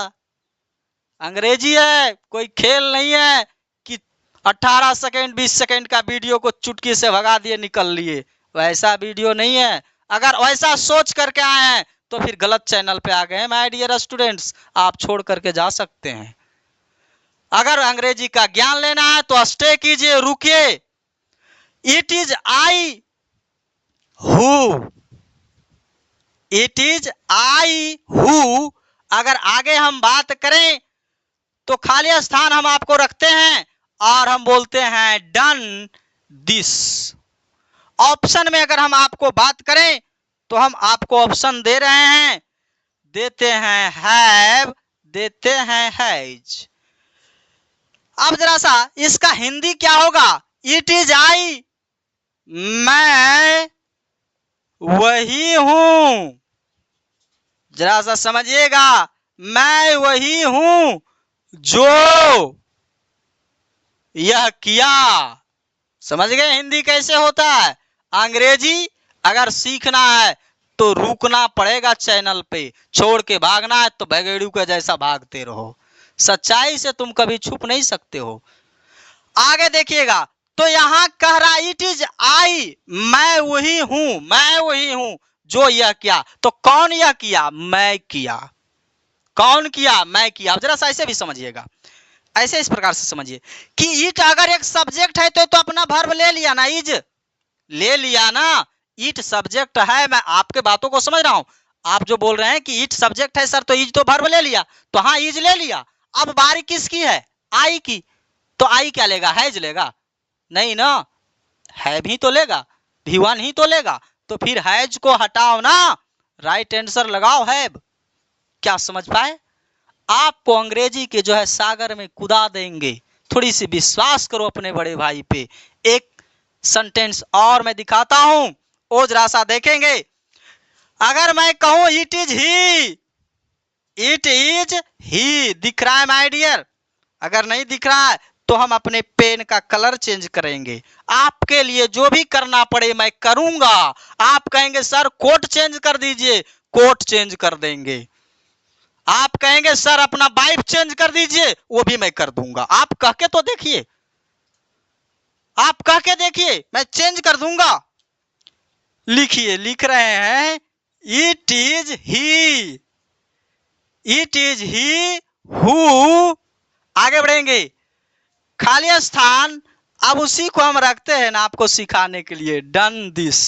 अंग्रेजी है, कोई खेल नहीं है कि 18 सेकेंड 20 सेकेंड का वीडियो को चुटकी से भगा दिए निकल लिए, वैसा वीडियो नहीं है। अगर वैसा सोच करके आए हैं तो फिर गलत चैनल पे आ गए हैं माय डियर स्टूडेंट्स, आप छोड़ करके जा सकते हैं। अगर अंग्रेजी का ज्ञान लेना है तो स्टे कीजिए, रुकिए। It is I who, it is I who. अगर आगे हम बात करें तो खाली स्थान हम आपको रखते हैं और हम बोलते हैं डन दिस। ऑप्शन में अगर हम आपको बात करें तो हम आपको ऑप्शन दे रहे हैं, देते हैं हैव, देते हैं हैज। अब जरा सा इसका हिंदी क्या होगा, इट इज आई, मैं वही हूं। जरा सा समझिएगा, मैं वही हूं जो यह किया। समझ गए हिंदी कैसे होता है? अंग्रेजी अगर सीखना है तो रुकना पड़ेगा चैनल पे, छोड़ के भागना है तो भगेड़ू के जैसा भागते रहो। सच्चाई से तुम कभी छुप नहीं सकते हो। आगे देखिएगा, तो यहां कह रहा इट इज आई, मैं वही हूं, मैं वही हूं जो यह किया। तो कौन यह किया? मैं किया। कौन किया? मैं किया। जरा सा ऐसे भी समझिएगा, ऐसे इस प्रकार से समझिए कि इट अगर एक सब्जेक्ट है तो अपना वर्ब ले लिया ना, इज ले लिया ना। इट सब्जेक्ट है, मैं आपके बातों को समझ रहा हूं। आप जो बोल रहे हैं कि इट सब्जेक्ट है सर, तो इज तो वर्ब ले लिया, तो हाँ इज ले लिया। अब बारी किसकी है? आई की। तो आई क्या लेगा? हैज लेगा? नहीं ना, है भी तो लेगा, भी1 ही तो लेगा। तो फिर हैज को हटाओ ना, राइट आंसर लगाओ हैव। क्या समझ पाए? आपको अंग्रेजी के जो है सागर में कुदा देंगे। थोड़ी सी विश्वास करो अपने बड़े भाई पे। एक सेंटेंस और मैं दिखाता हूं, ओ जरा सा देखेंगे। अगर मैं कहूं it is he, it is he, दिख रहा है माय डियर? अगर नहीं दिख रहा है तो हम अपने पेन का कलर चेंज करेंगे। आपके लिए जो भी करना पड़े मैं करूंगा। आप कहेंगे सर कोट चेंज कर दीजिए, कोट चेंज कर देंगे। आप कहेंगे सर अपना वाइफ चेंज कर दीजिए, वो भी मैं कर दूंगा। आप कह के तो देखिए, आप कह के देखिए, मैं चेंज कर दूंगा। लिखिए, लिख रहे हैं it is he, it is he who. आगे बढ़ेंगे, खाली स्थान अब उसी को हम रखते हैं ना आपको सिखाने के लिए, डन दिस।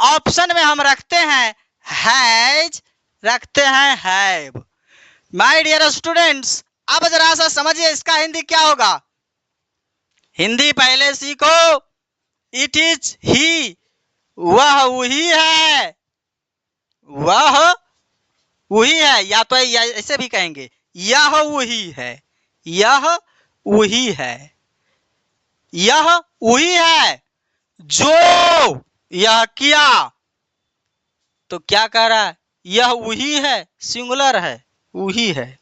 ऑप्शन में हम रखते हैं हैज, रखते हैं हैव। माय डियर स्टूडेंट्स, अब जरा सा समझिए इसका हिंदी क्या होगा। हिंदी पहले सीखो। इट इज ही, वह वही है, वह वही है। या तो ऐसे भी कहेंगे यह वही है, यह वही है, यह वही है जो यह किया। तो क्या कह रहा है? यह वही है, सिंगुलर है, वही है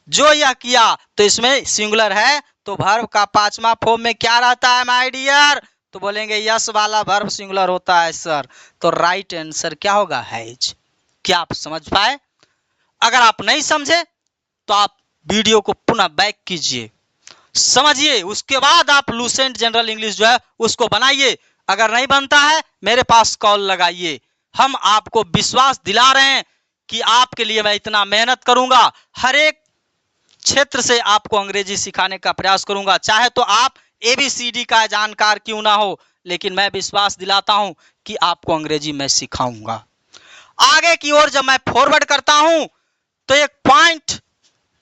जो यह किया। तो इसमें सिंगुलर है तो वर्ब का 5वां फॉर्म में क्या रहता है माय डियर? तो बोलेंगे यस वाला वर्ब सिंगुलर होता है सर, तो राइट आंसर क्या होगा? हैज। क्या आप समझ पाए? अगर आप नहीं समझे तो आप वीडियो को पुनः बैक कीजिए, समझिए, उसके बाद आप लूसेंट जनरल इंग्लिश जो है उसको बनाइए। अगर नहीं बनता है मेरे पास कॉल लगाइए। हम आपको विश्वास दिला रहे हैं कि आपके लिए मैं इतना मेहनत करूंगा, हर एक क्षेत्र से आपको अंग्रेजी सिखाने का प्रयास करूंगा, चाहे तो आप ABCD का जानकार क्यों ना हो, लेकिन मैं विश्वास दिलाता हूं कि आपको अंग्रेजी मैं सिखाऊंगा। आगे की ओर जब मैं फॉरवर्ड करता हूं तो एक पॉइंट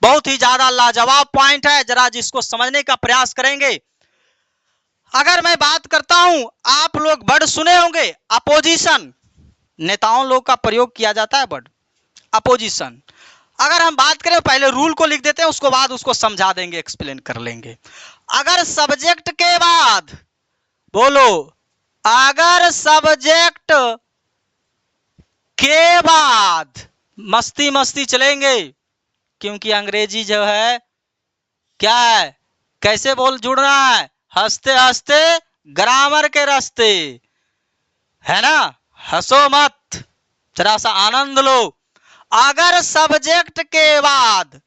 बहुत ही ज्यादा लाजवाब पॉइंट है, जरा जिसको समझने का प्रयास करेंगे। अगर मैं बात करता हूं, आप लोग वर्ड सुने होंगे अपोजिशन, नेताओं लोग का प्रयोग किया जाता है वर्ड अपोजिशन। अगर हम बात करें, पहले रूल को लिख देते हैं, उसको बाद उसको समझा देंगे, एक्सप्लेन कर लेंगे। अगर सब्जेक्ट के बाद, बोलो, अगर सब्जेक्ट के बाद, मस्ती मस्ती चलेंगे क्योंकि अंग्रेजी जो है क्या है, कैसे बोल जुड़ना है, हंसते हंसते ग्रामर के रास्ते, है ना, हंसो मत, जरा सा आनंद लो। अगर सब्जेक्ट के बाद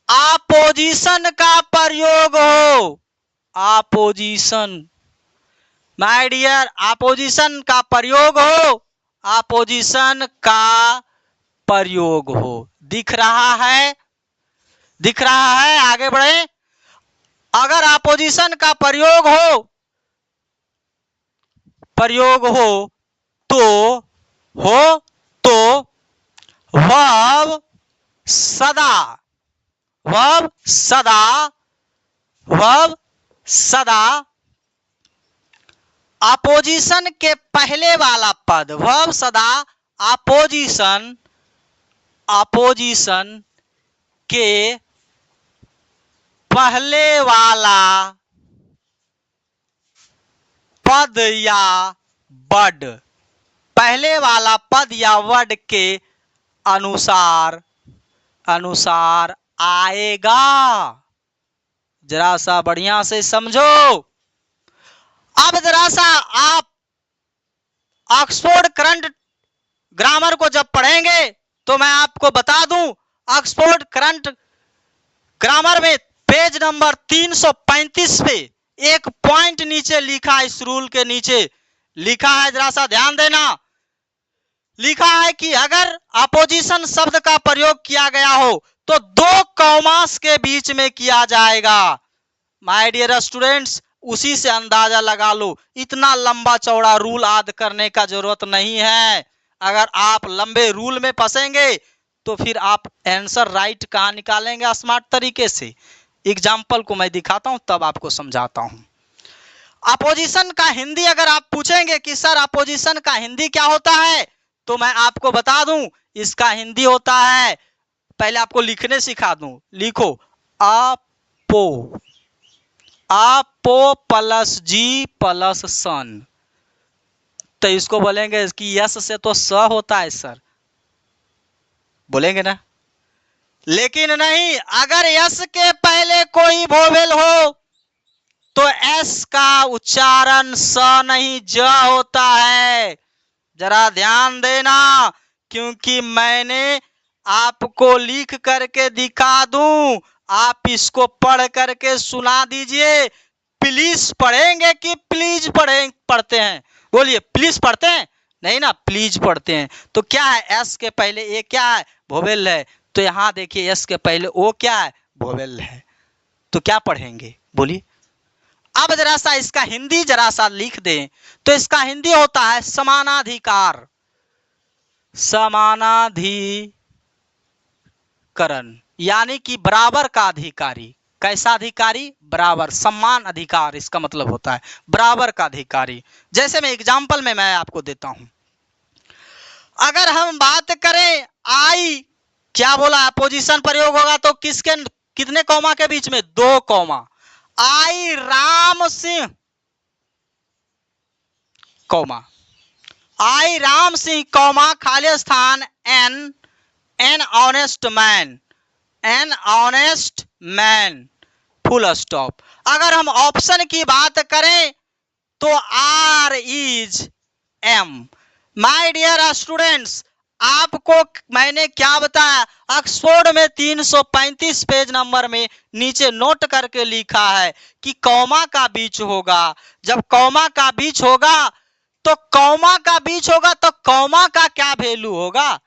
अपोजिशन का प्रयोग हो, अपोजिशन, माय डियर, अपोजिशन का प्रयोग हो, अपोजिशन का प्रयोग हो, दिख रहा है, दिख रहा है, आगे बढ़े। अगर अपोजिशन का प्रयोग हो तो वर्ब सदा, वर्ब सदा अपोजिशन के पहले वाला पद, वर्ब सदा अपोजिशन के पहले वाला पद या वर्ड, पहले वाला पद या वर्ड के अनुसार आएगा। जरा सा बढ़िया से समझो। अब जरा सा आप ऑक्सफोर्ड करंट ग्रामर को जब पढ़ेंगे तो मैं आपको बता दूं, ऑक्सफोर्ड करंट ग्रामर में पेज नंबर 335 पे एक पॉइंट नीचे लिखा है, इस रूल के नीचे लिखा है, जरा सा ध्यान देना। लिखा है कि अगर अपोजिशन शब्द का प्रयोग किया गया हो तो 2 कॉमास के बीच में किया जाएगा। माय डियर स्टूडेंट्स, उसी से अंदाजा लगा लो, इतना लंबा चौड़ा रूल याद करने का जरूरत नहीं है। अगर आप लंबे रूल में फंसेंगे तो फिर आप आंसर राइट कहां निकालेंगे स्मार्ट तरीके से। एग्जाम्पल को मैं दिखाता हूं तब आपको समझाता हूं। अपोजिशन का हिंदी अगर आप पूछेंगे कि सर अपोजिशन का हिंदी क्या होता है, तो मैं आपको बता दूं, इसका हिंदी होता है, पहले आपको लिखने सिखा दूं, लिखो आपो प्लस जी प्लस सन, तो इसको बोलेंगे कि यस से तो स होता है सर, बोलेंगे ना, लेकिन नहीं, अगर यस के पहले कोई वोवेल हो तो एस का उच्चारण स नहीं ज होता है। जरा ध्यान देना, क्योंकि मैंने आपको लिख करके दिखा दूं, आप इसको पढ़ करके सुना दीजिए। प्लीज पढ़ेंगे कि प्लीज पढ़ते हैं, बोलिए, प्लीज पढ़ते हैं, नहीं ना, प्लीज पढ़ते हैं। तो क्या है, एस के पहले ए क्या है, वोवेल है, तो यहां देखिए एस के पहले ओ क्या है, वोवेल है, तो क्या पढ़ेंगे, बोलिए। अब जरा सा इसका हिंदी जरा सा लिख दें, तो इसका हिंदी होता है समानाधिकार, समानाधिकरण, यानी कि बराबर का अधिकारी। कैसा अधिकारी, बराबर, सम्मान अधिकार, इसका मतलब होता है बराबर का अधिकारी। जैसे मैं एग्जाम्पल में मैं आपको देता हूं, अगर हम बात करें आई, क्या बोला, अपोजिशन प्रयोग होगा तो किसके कितने कौमा के बीच में, 2 comma, I Ram Singh comma, I Ram Singh comma खाली स्थान an honest man full stop. अगर हम ऑप्शन की बात करें तो are is am. My dear students, आपको मैंने क्या बताया, ऑक्सफोर्ड में 335 पेज नंबर में नीचे नोट करके लिखा है कि कॉमा का बीच होगा। जब कॉमा का बीच होगा तो कॉमा का बीच होगा तो कॉमा का क्या वैल्यू होगा,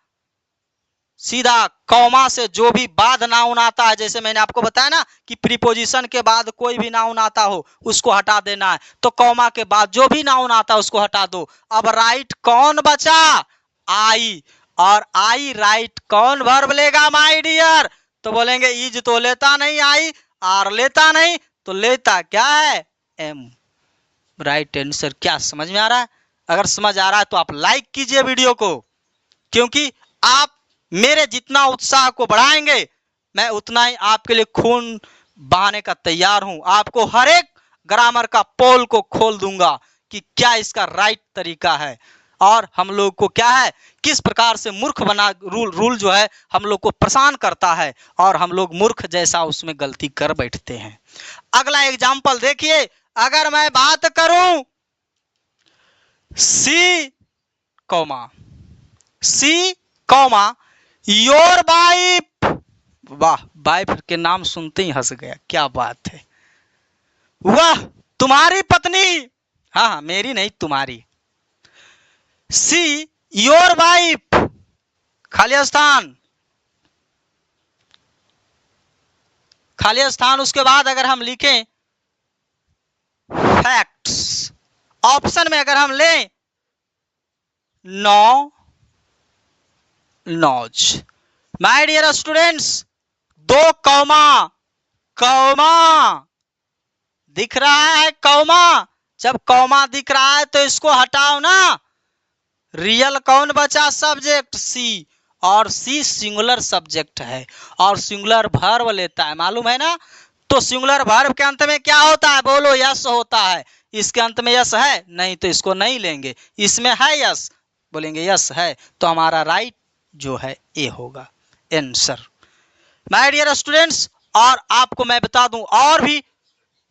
सीधा कॉमा से जो भी बाद नाउन आता है, जैसे मैंने आपको बताया ना कि प्रीपोजिशन के बाद कोई भी नाउन आता हो उसको हटा देना है, तो कॉमा के बाद जो भी नाउन आता है उसको हटा दो। अब राइट कौन बचा, आई, और आई राइट कौन वर्ब लेगा माय डियर, तो बोलेंगे इज तो लेता नहीं आई, आर लेता नहीं, तो लेता क्या है, एम। Right answer. क्या समझ में आ रहा है? अगर समझ आ रहा है तो आप लाइक कीजिए वीडियो को, क्योंकि आप मेरे जितना उत्साह को बढ़ाएंगे मैं उतना ही आपके लिए खून बहाने का तैयार हूं। आपको हर एक ग्रामर का पोल को खोल दूंगा कि क्या इसका राइट तरीका है, और हम लोग को क्या है, किस प्रकार से मूर्ख बना रूल जो है हम लोग को परेशान करता है, और हम लोग मूर्ख जैसा उसमें गलती कर बैठते हैं। अगला एग्जाम्पल देखिए, अगर मैं बात करूं सी कॉमा योर वाइफ, वाह, वाइफ के नाम सुनते ही हंस गया, क्या बात है, वाह तुम्हारी पत्नी, हाँ हाँ मेरी नहीं तुम्हारी, सी योर वाइफ खाली स्थान, उसके बाद अगर हम लिखें फैक्ट्स, ऑप्शन में अगर हम लें नो नॉज। माय डियर स्टूडेंट्स, दो कॉमा दिख रहा है, कॉमा, जब कॉमा दिख रहा है तो इसको हटाओ ना। रियल कौन बचा, सब्जेक्ट सी, और सी सिंगुलर सब्जेक्ट है और सिंगुलर वर्ब लेता है, मालूम है ना। तो सिंगुलर वर्ब के अंत में क्या होता है, बोलो, यस होता है। इसके अंत में यस है नहीं तो इसको नहीं लेंगे, इसमें है यस, बोलेंगे यस है, तो हमारा राइट जो है ए होगा आंसर। माय डियर स्टूडेंट्स, और आपको मैं बता दूं और भी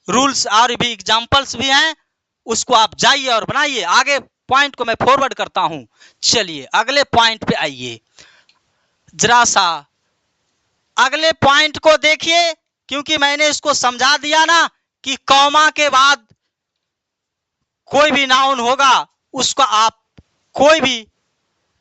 रूल्स और भी एग्जांपल्स भी हैं, उसको आप जाइए और बनाइए। आगे पॉइंट को मैं फॉरवर्ड करता हूं, चलिए अगले पॉइंट पे आइए, जरा सा अगले पॉइंट को देखिए, क्योंकि मैंने इसको समझा दिया ना कि कॉमा के बाद कोई भी नाउन होगा उसको आप कोई भी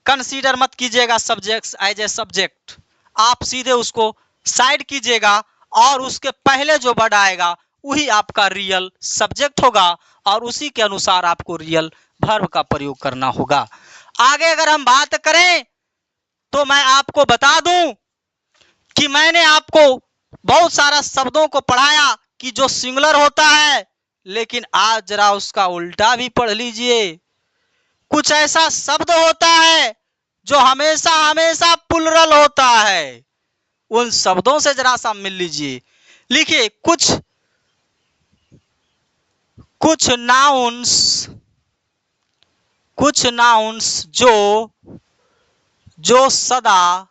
कंसीडर मत कीजिएगा सब्जेक्ट एज ए सब्जेक्ट, आप सीधे उसको साइड कीजिएगा और उसके पहले जो वर्ड आएगा वही आपका रियल सब्जेक्ट होगा और उसी के अनुसार आपको रियल वर्ब का प्रयोग करना होगा। आगे अगर हम बात करें तो मैं आपको बता दूं कि मैंने आपको बहुत सारा शब्दों को पढ़ाया कि जो सिंगुलर होता है, लेकिन आज जरा उसका उल्टा भी पढ़ लीजिए। कुछ ऐसा शब्द होता है जो हमेशा हमेशा प्लुरल होता है, उन शब्दों से जरा सा मिल लीजिए। लिखिए कुछ नाउन्स जो सदा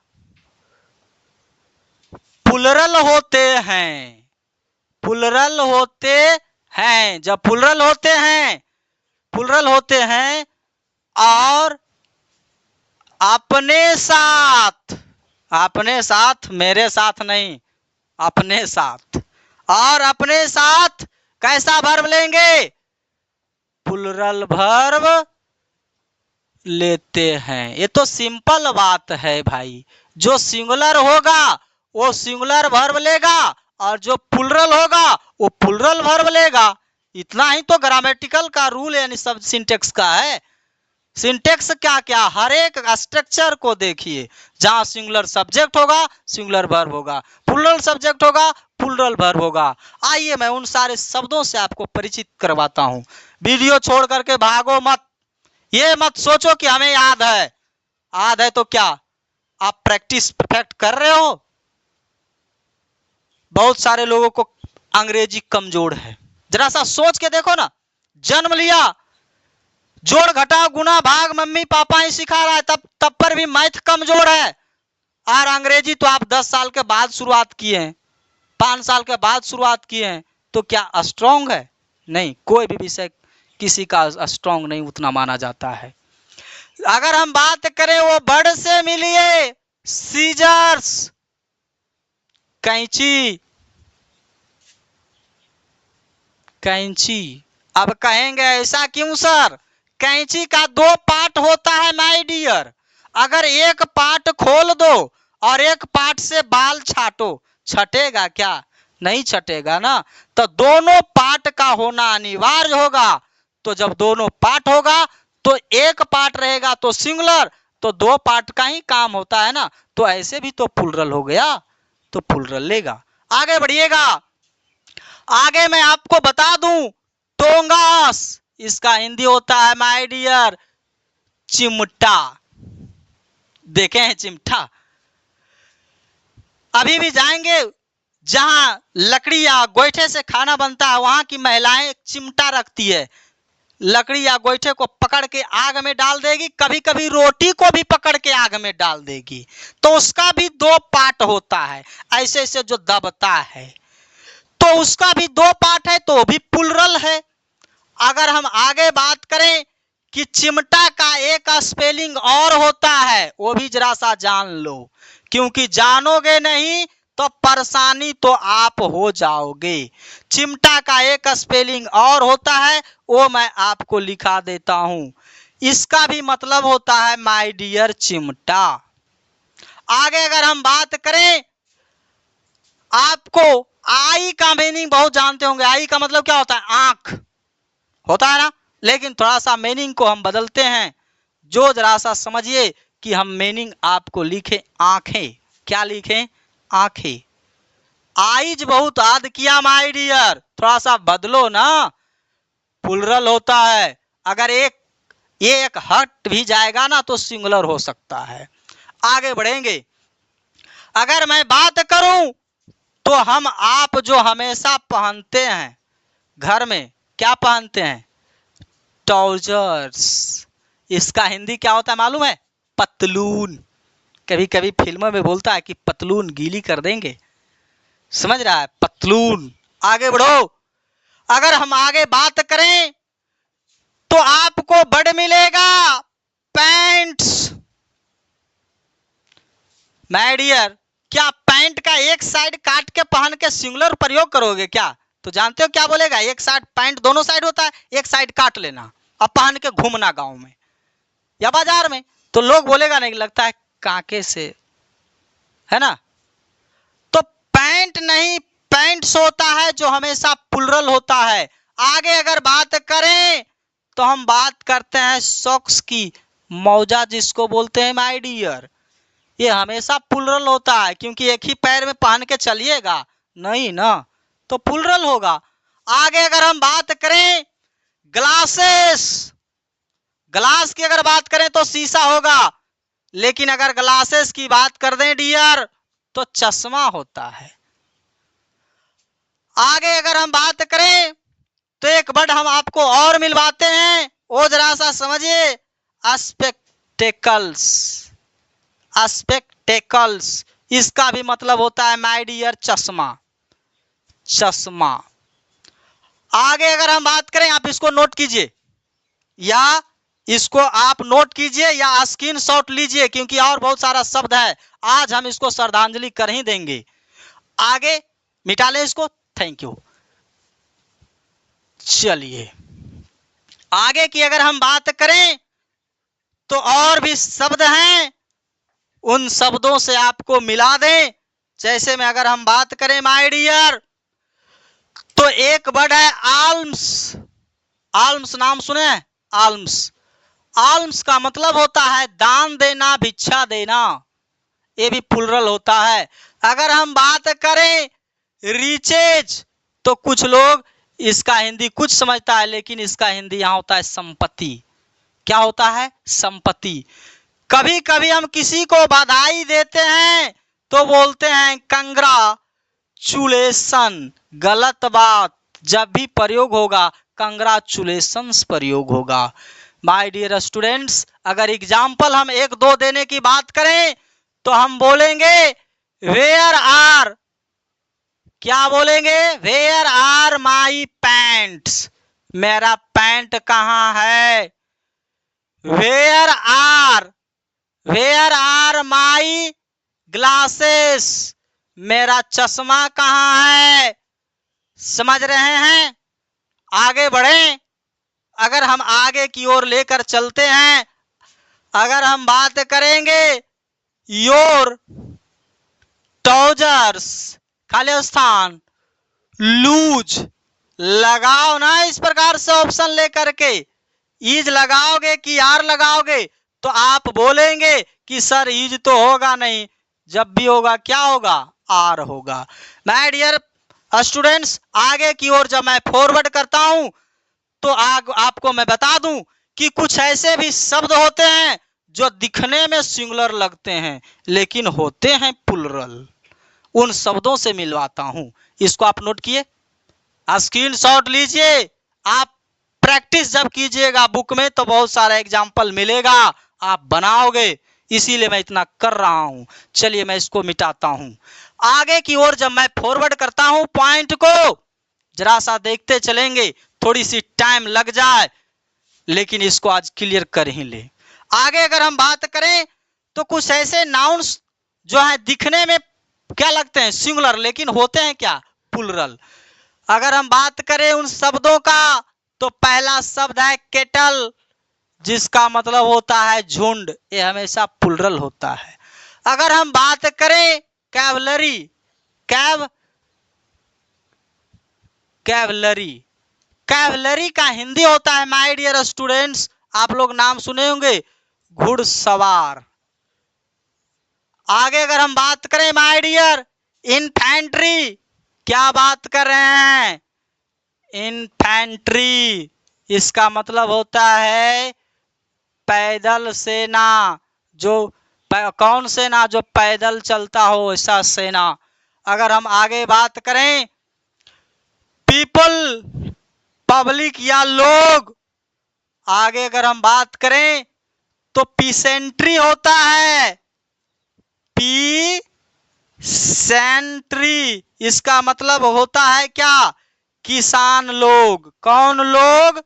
प्लुरल होते हैं, जब प्लुरल होते हैं और अपने साथ, मेरे साथ नहीं, अपने साथ, और अपने साथ कैसा वर्ब लेंगे, प्लुरल वर्ब लेते हैं। ये तो सिंपल बात है भाई, जो सिंगुलर होगा वो सिंगुलर वर्ब लेगा और जो प्लुरल होगा वो प्लुरल वर्ब लेगा। इतना ही तो ग्रामेटिकल का रूल यानी सब सिंटेक्स का है। सिंटेक्स क्या क्या, हर एक स्ट्रक्चर को देखिए, जहां सिंगुलर सब्जेक्ट होगा सिंगुलर वर्ब होगा, प्लुरल सब्जेक्ट होगा प्लुरल वर्ब होगा। आइए मैं उन सारे शब्दों से आपको परिचित करवाता हूं। वीडियो छोड़ करके भागो मत, ये मत सोचो कि हमें याद है तो क्या आप प्रैक्टिस परफेक्ट कर रहे हो। बहुत सारे लोगों को अंग्रेजी कमजोर है, जरा सा सोच के देखो ना, जन्म लिया, जोड़ घटाव गुना भाग मम्मी पापा ही सिखा रहा है, तब पर भी मैथ कमजोर है। और अंग्रेजी तो आप 10 साल के बाद शुरुआत किए हैं, 5 साल के बाद शुरुआत किए हैं, तो क्या स्ट्रांग है? नहीं, कोई भी विषय किसी का स्ट्रांग नहीं उतना माना जाता है। अगर हम बात करें वो बर्ड से मिली है, सीजर्स, कैंची, कैंची। अब कहेंगे ऐसा क्यों सर? कैंची का दो पार्ट होता है माय डियर। अगर एक पार्ट खोल दो और एक पार्ट से बाल छाटो, छटेगा क्या? नहीं छटेगा ना। तो दोनों पार्ट का होना अनिवार्य होगा। तो जब दोनों पार्ट होगा तो एक पार्ट रहेगा तो सिंगुलर, तो दो पार्ट का ही काम होता है ना। तो ऐसे भी तो प्लुरल हो गया, तो प्लुरल लेगा। आगे बढ़िएगा। आगे मैं आपको बता दूं, टोंगास, इसका हिंदी होता है माय डियर चिमटा। देखे हैं चिमटा? अभी भी जाएंगे जहां लकड़ी या गोईठे से खाना बनता है, वहां की महिलाएं एक चिमटा रखती है। लकड़ी या गोईठे को पकड़ के आग में डाल देगी, कभी कभी रोटी को भी पकड़ के आग में डाल देगी। तो उसका भी दो पार्ट होता है, ऐसे ऐसे जो दबता है, तो उसका भी दो पार्ट है, तो भी प्लुरल है। अगर हम आगे बात करें कि चिमटा का एक स्पेलिंग और होता है, वो भी जरा सा जान लो, क्योंकि जानोगे नहीं तो परेशानी तो आप हो जाओगे। चिमटा का एक स्पेलिंग और होता है, वो मैं आपको लिखा देता हूं। इसका भी मतलब होता है माय डियर चिमटा। आगे अगर हम बात करें, आपको आई का मीनिंग बहुत जानते होंगे। आई का मतलब क्या होता है? आंख होता है ना। लेकिन थोड़ा सा मीनिंग को हम बदलते हैं, जो जरा सा समझिए कि हम मीनिंग आपको लिखे आंखें। क्या लिखें? आंखें। आईज बहुत याद किया माय डियर, थोड़ा सा बदलो ना, प्लुरल होता है। अगर ये एक हट भी जाएगा ना तो सिंगुलर हो सकता है। आगे बढ़ेंगे। अगर मैं बात करूं तो हम आप जो हमेशा पहनते हैं घर में, क्या पहनते हैं? ट्राउजर्स। इसका हिंदी क्या होता है मालूम है? पतलून। कभी कभी फिल्मों में बोलता है कि पतलून गीली कर देंगे, समझ रहा है? पतलून। आगे बढ़ो। अगर हम आगे बात करें तो आपको वर्ड मिलेगा पैंट्स। माय डियर, क्या पैंट का एक साइड काट के पहन के सिंगुलर प्रयोग करोगे क्या? तो जानते हो क्या बोलेगा? एक साइड पैंट दोनों साइड होता है, एक साइड काट लेना और पहन के घूमना गांव में या बाजार में, तो लोग बोलेगा नहीं, लगता है कांके से, है ना। तो पैंट नहीं, पैंट्स होता है, जो हमेशा प्लुरल होता है। आगे अगर बात करें तो हम बात करते हैं सॉक्स की, मौजा जिसको बोलते हैं माय डियर। ये हमेशा प्लुरल होता है, क्योंकि एक ही पैर में पहन के चलिएगा नहीं ना, तो प्लुरल होगा। आगे अगर हम बात करें ग्लासेस, ग्लास की अगर बात करें तो शीशा होगा, लेकिन अगर ग्लासेस की बात कर दें डियर तो चश्मा होता है। आगे अगर हम बात करें तो एक वर्ड हम आपको और मिलवाते हैं, वो जरा सा समझिए, स्पेक्टेकल्स। स्पेक्टेकल्स, इसका भी मतलब होता है माय डियर चश्मा, चश्मा। आगे अगर हम बात करें, आप इसको नोट कीजिए या इसको आप नोट कीजिए या स्क्रीनशॉट लीजिए, क्योंकि और बहुत सारा शब्द है, आज हम इसको श्रद्धांजलि कर ही देंगे। आगे मिटा लें इसको, थैंक यू। चलिए आगे की अगर हम बात करें तो और भी शब्द हैं, उन शब्दों से आपको मिला दें। जैसे में अगर हम बात करें माय डियर, तो एक वर्ड है आल्म्स। आल्म्स नाम सुने? आल्म्स। आल्म्स का मतलब होता है दान देना, भिक्षा देना, ये भी प्लुरल होता है। अगर हम बात करें रिचेज, तो कुछ लोग इसका हिंदी कुछ समझता है, लेकिन इसका हिंदी यहां होता है संपत्ति। क्या होता है? संपत्ति। कभी कभी हम किसी को बधाई देते हैं तो बोलते हैं कंग्रेचुलेशन, गलत बात। जब भी प्रयोग होगा कंग्रेचुलेशंस प्रयोग होगा। माय डियर स्टूडेंट्स, अगर एग्जाम्पल हम एक दो देने की बात करें तो हम बोलेंगे वेयर आर, क्या बोलेंगे? वेयर आर माई पैंट्स, मेरा पैंट कहाँ है? Where are my glasses? मेरा चश्मा कहाँ है? समझ रहे हैं? आगे बढ़ें। अगर हम आगे की ओर लेकर चलते हैं, अगर हम बात करेंगे योर ट्राउजर्स, खाली स्थान, लूज, लगाओ ना इस प्रकार से ऑप्शन लेकर के। ईज लगाओगे कि आर लगाओगे तो आप बोलेंगे कि सर ईज तो होगा नहीं, जब भी होगा क्या होगा? आर होगा। माय डियर स्टूडेंट्स, आगे की ओर जब मैं फॉरवर्ड करता हूं तो आपको मैं बता दूं कि कुछ ऐसे भी शब्द होते हैं जो दिखने में सिंगुलर लगते हैं लेकिन होते हैं प्लूरल। उन शब्दों से मिलवाता हूं, इसको आप नोट किए, स्क्रीनशॉट लीजिए। आप प्रैक्टिस जब कीजिएगा बुक में तो बहुत सारा एग्जाम्पल मिलेगा, आप बनाओगे, इसीलिए मैं इतना कर रहा हूं। चलिए मैं इसको मिटाता हूं। आगे की ओर जब मैं फॉरवर्ड करता हूं पॉइंट को जरा सा देखते चलेंगे, थोड़ी सी टाइम लग जाए लेकिन इसको आज क्लियर कर ही ले। आगे अगर हम बात करें तो कुछ ऐसे नाउन्स जो है दिखने में क्या लगते हैं? सिंगुलर, लेकिन होते हैं क्या? प्लूरल। अगर हम बात करें उन शब्दों का तो पहला शब्द है केटल, जिसका मतलब होता है झुंड, ये हमेशा प्लूरल होता है। अगर हम बात करें कैवलरी, कैवलरी का हिंदी होता है माय डियर स्टूडेंट्स, आप लोग नाम सुने होंगे, घुड़सवार। आगे अगर हम बात करें माय डियर इन्फेंट्री, क्या बात कर रहे हैं? इन्फेंट्री, इसका मतलब होता है पैदल सेना। जो कौन सेना? जो पैदल चलता हो ऐसा सेना। अगर हम आगे बात करें पीपल, पब्लिक या लोग, आगे अगर हम बात करें तो पीसेंट्री होता है, पीसेंट्री, इसका मतलब होता है क्या? किसान लोग। कौन लोग?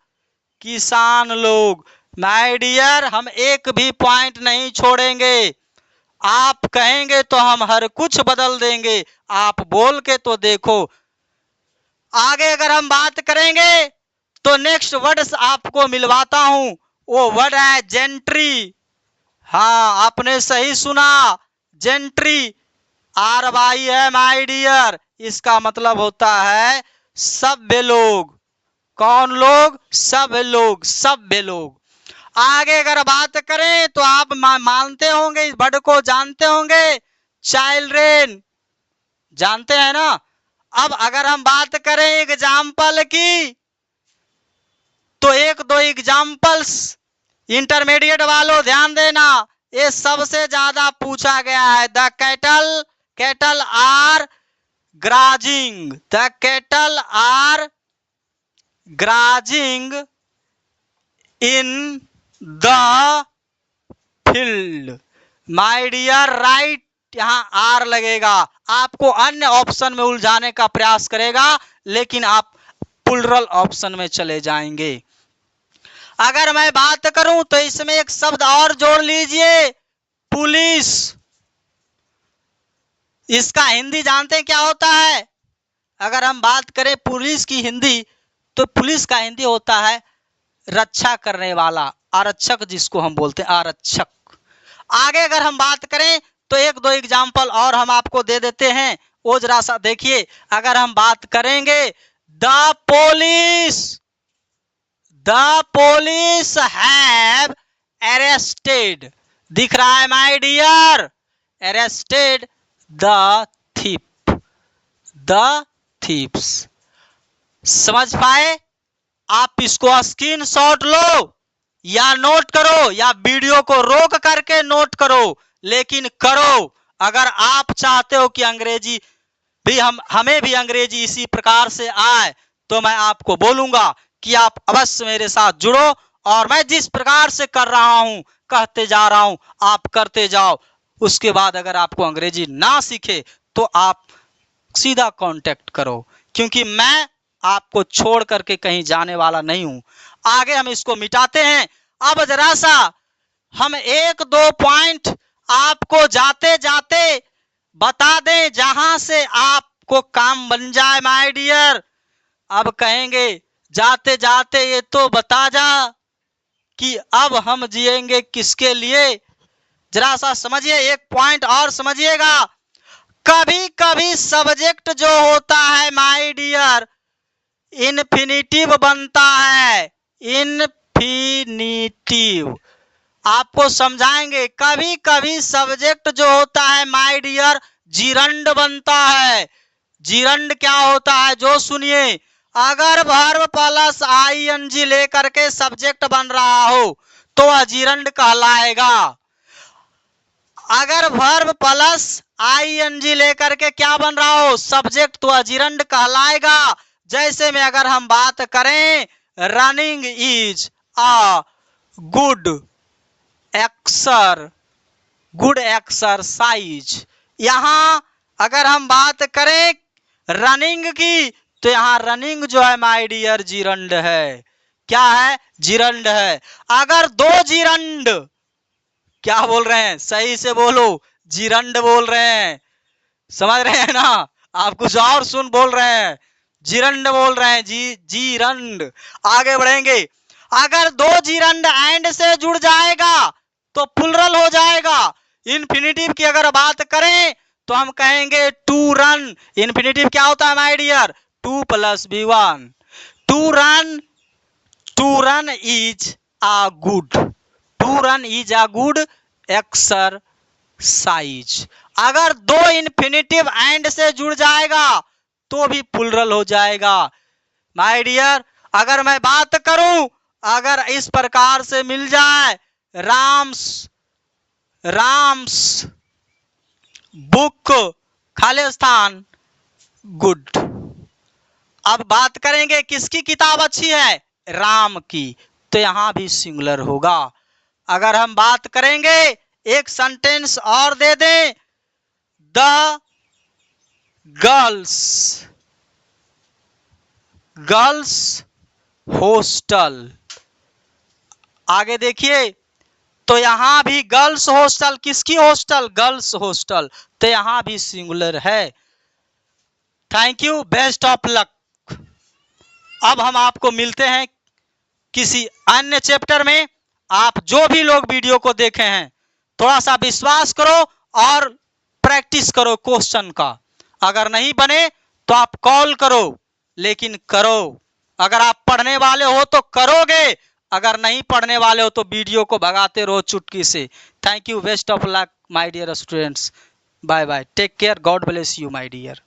किसान लोग। माय डियर, हम एक भी पॉइंट नहीं छोड़ेंगे, आप कहेंगे तो हम हर कुछ बदल देंगे, आप बोल के तो देखो। आगे अगर हम बात करेंगे तो नेक्स्ट वर्ड आपको मिलवाता हूं, वो वर्ड है जेंट्री। हाँ, आपने सही सुना, जेंट्री, आर वाई है माय डियर, इसका मतलब होता है सभ्य लोग। कौन लोग? सभ्य लोग, सभ्य लोग। आगे अगर बात करें तो आप मानते होंगे, इस वर्ड को जानते होंगे, चिल्ड्रेन, जानते हैं ना। अब अगर हम बात करें एग्जाम्पल की तो एक दो एग्जाम्पल्स इंटरमीडिएट वालों ध्यान देना, ये सबसे ज्यादा पूछा गया है। The cattle are grazing, the cattle are grazing in the field. My dear right, यहां आर लगेगा, आपको अन्य ऑप्शन में उलझाने का प्रयास करेगा लेकिन आप प्लूरल ऑप्शन में चले जाएंगे। अगर मैं बात करूं तो इसमें एक शब्द और जोड़ लीजिए, पुलिस। इसका हिंदी जानते हैं क्या होता है? अगर हम बात करें पुलिस की हिंदी तो पुलिस का हिंदी होता है रक्षा करने वाला, आरक्षक, जिसको हम बोलते हैं आरक्षक। आगे अगर हम बात करें तो एक दो एग्जाम्पल और हम आपको दे देते हैं, वो जरा सा देखिए। अगर हम बात करेंगे द पोलिस हैव अरेस्टेड, दिख रहा है my dear, arrested the thieves. समझ पाए? आप इसको स्क्रीनशॉट लो या नोट करो या वीडियो को रोक करके नोट करो, लेकिन करो। अगर आप चाहते हो कि अंग्रेजी भी हमें भी अंग्रेजी इसी प्रकार से आए तो मैं आपको बोलूंगा कि आप अवश्य मेरे साथ जुड़ो और मैं जिस प्रकार से कर रहा हूं, कहते जा रहा हूं, आप करते जाओ। उसके बाद अगर आपको अंग्रेजी ना सीखे तो आप सीधा कांटेक्ट करो, क्योंकि मैं आपको छोड़ करके कहीं जाने वाला नहीं हूं। आगे हम इसको मिटाते हैं। अब जरा सा हम एक दो पॉइंट आपको जाते जाते बता दें जहां से आपको काम बन जाए माय डियर। अब कहेंगे जाते जाते ये तो बता जा कि अब हम जिएंगे किसके लिए। जरा सा समझिए, एक पॉइंट और समझिएगा। कभी कभी सब्जेक्ट जो होता है माय डियर इन्फिनिटिव बनता है, इन्फिनिटिव। आपको समझाएंगे, कभी कभी सब्जेक्ट जो होता है माय डियर जिरंड बनता है। जिरंड क्या होता है जो सुनिए, अगर वर्ब प्लस आईएनजी लेकर के सब्जेक्ट बन रहा हो तो वह जिरंड कहलाएगा। अगर वर्ब प्लस आईएनजी लेकर के क्या बन रहा हो सब्जेक्ट, तो वह जिरंड कहलाएगा। जैसे में अगर हम बात करें running is a good exercise, यहां अगर हम बात करें रनिंग की तो यहां रनिंग जो है माय डियर जिरंड है। क्या है? जिरंड है। अगर दो जिरंड, क्या बोल रहे हैं? सही से बोलो, जिरंड बोल रहे हैं, समझ रहे हैं ना? आप कुछ और सुन बोल रहे हैं, जिरंड बोल रहे हैं, जिरंड। आगे बढ़ेंगे, अगर दो जिरंड एंड से जुड़ जाएगा तो प्लुरल हो जाएगा। इन्फिनिटिव की अगर बात करें तो हम कहेंगे टू रन। इन्फिनिटिव क्या होता है my dear? 2 + V1। To run is a good, to run is a good exercise. अगर दो इन्फिनिटिव एंड से जुड़ जाएगा तो भी प्लुरल हो जाएगा माय डियर। अगर मैं बात करूं, अगर इस प्रकार से मिल जाए राम्स बुक खालिस्तान गुड। अब बात करेंगे किसकी किताब अच्छी है? राम की, तो यहां भी सिंगुलर होगा। अगर हम बात करेंगे, एक सेंटेंस और दे दें, द गर्ल्स हॉस्टल। आगे देखिए, तो यहां भी गर्ल्स हॉस्टल, किसकी हॉस्टल? गर्ल्स हॉस्टल, तो यहां भी सिंगुलर है। Thank you, best of luck. अब हम आपको मिलते हैं किसी अन्य चैप्टर में। आप जो भी लोग वीडियो को देखे हैं थोड़ा सा विश्वास करो और प्रैक्टिस करो क्वेश्चन का। अगर नहीं बने तो आप कॉल करो, लेकिन करो। अगर आप पढ़ने वाले हो तो करोगे, अगर नहीं पढ़ने वाले हो तो वीडियो को भगाते रहो चुटकी से। Thank you, best of luck my dear students. Bye bye, take care, God bless you my dear.